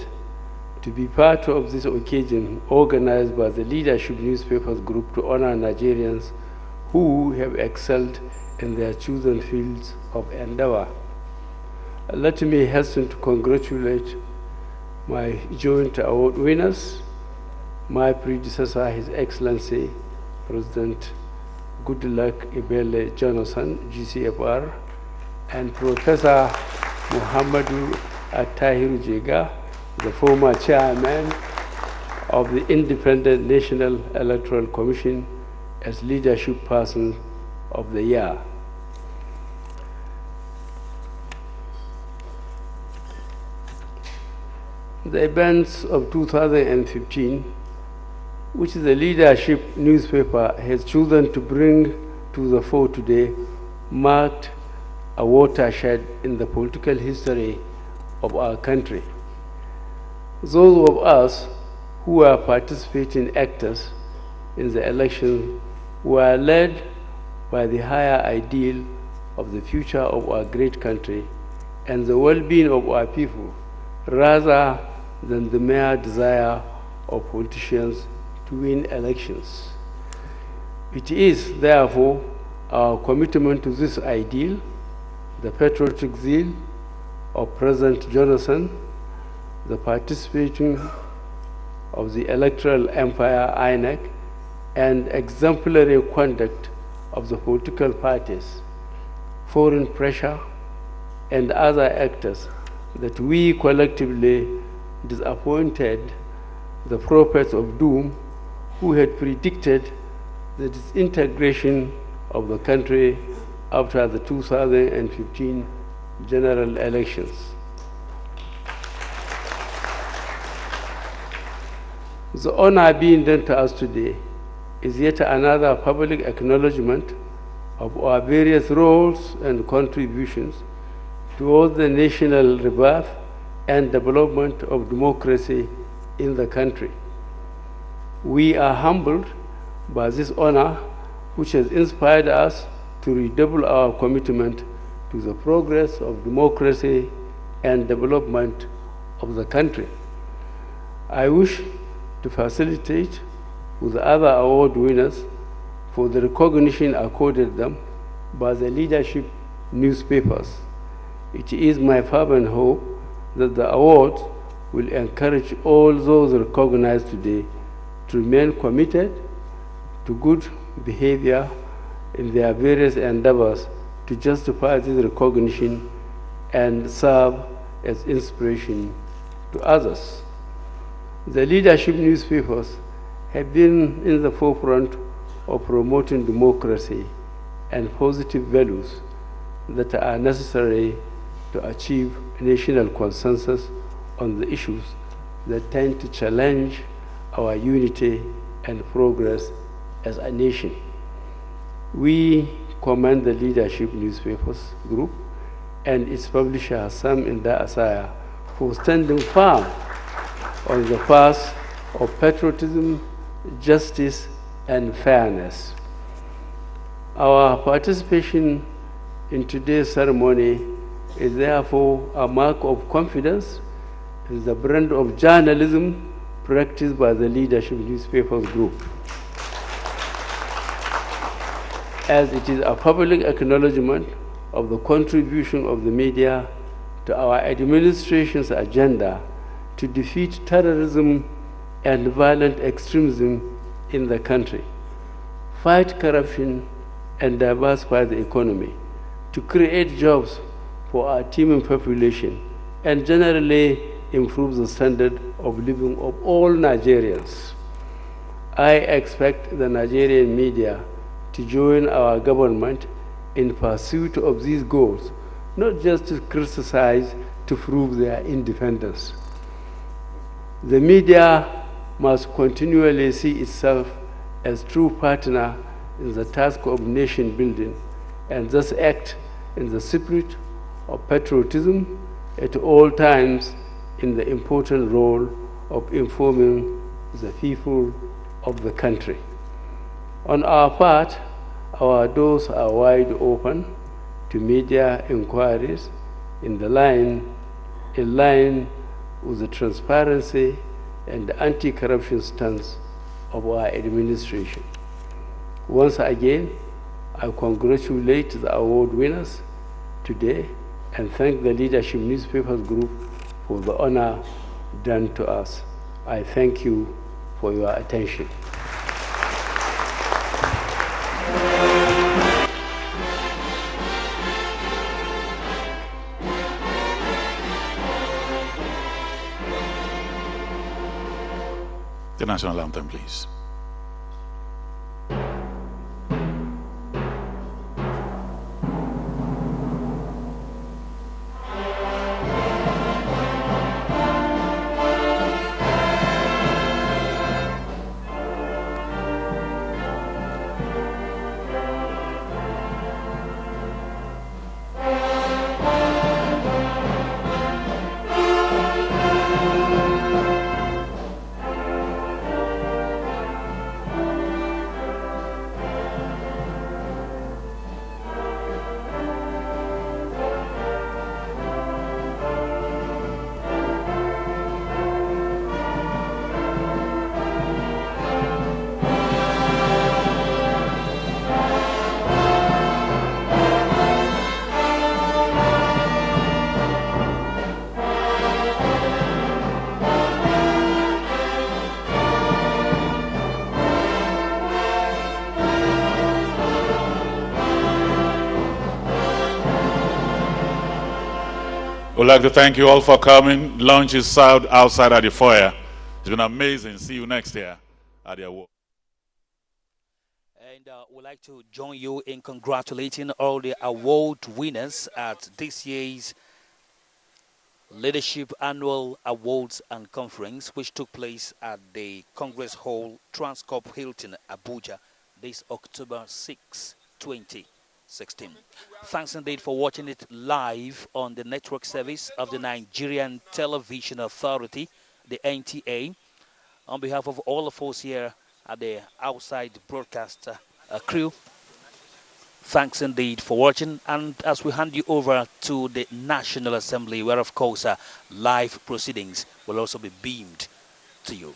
to be part of this occasion organized by the Leadership Newspapers Group to honor Nigerians who have excelled in their chosen fields of endeavor. Let me hasten to congratulate my joint award winners, my predecessor, His Excellency, President Goodluck Ebele Jonathan, GCFR, and Professor Muhammadu Attahiru Jega, the former chairman of the Independent National Electoral Commission, as Leadership Person of the Year. The events of 2015, which the Leadership newspaper has chosen to bring to the fore today, marked a watershed in the political history of our country. Those of us who were participating actors in the election were led by the higher ideal of the future of our great country and the well-being of our people, rather than the mere desire of politicians to win elections. It is, therefore, our commitment to this ideal, the patriotic zeal of President Jonathan, the participating of the Electoral Empire, INEC, and exemplary conduct of the political parties, foreign pressure, and other actors that we collectively disappointed the prophets of doom who had predicted the disintegration of the country after the 2015 general elections. The honor being done to us today is yet another public acknowledgement of our various roles and contributions towards the national rebirth and development of democracy in the country. We are humbled by this honor, which has inspired us to redouble our commitment to the progress of democracy and development of the country. I wish to facilitate with the other award winners for the recognition accorded them by the Leadership newspapers. It is my fervent hope that the award will encourage all those recognized today to remain committed to good behavior in their various endeavors to justify this recognition and serve as inspiration to others. The Leadership newspapers have been in the forefront of promoting democracy and positive values that are necessary to achieve national consensus on the issues that tend to challenge our unity and progress as a nation. We commend the Leadership newspapers group and its publisher Sam Inda Asaya for standing firm on the path of patriotism, justice, and fairness. Our participation in today's ceremony is therefore a mark of confidence in the brand of journalism practiced by the Leadership Newspapers Group, as it is a public acknowledgement of the contribution of the media to our administration's agenda to defeat terrorism and violent extremism in the country, fight corruption, and diversify the economy, to create jobs for our teeming population, and generally improve the standard of living of all Nigerians. I expect the Nigerian media to join our government in pursuit of these goals, not just to criticize to prove their independence. The media must continually see itself as true partner in the task of nation building and thus act in the spirit of patriotism at all times in the important role of informing the people of the country. On our part, our doors are wide open to media inquiries in line with the transparency and the anti-corruption stance of our administration. Once again, I congratulate the award winners today and thank the Leadership Newspapers Group for the honor done to us. I thank you for your attention. The national anthem, please. We'd like to thank you all for coming. Lunch is served outside at the foyer. It's been amazing. See you next year at the award. And we'd like to join you in congratulating all the award winners at this year's Leadership Annual Awards and Conference, which took place at the Congress Hall, Transcorp Hilton, Abuja, this October 6, 2016. Thanks indeed for watching it live on the network service of the Nigerian Television Authority, the NTA. On behalf of all of us here at the outside broadcast crew, thanks indeed for watching. And as we hand you over to the National Assembly, where of course live proceedings will also be beamed to you.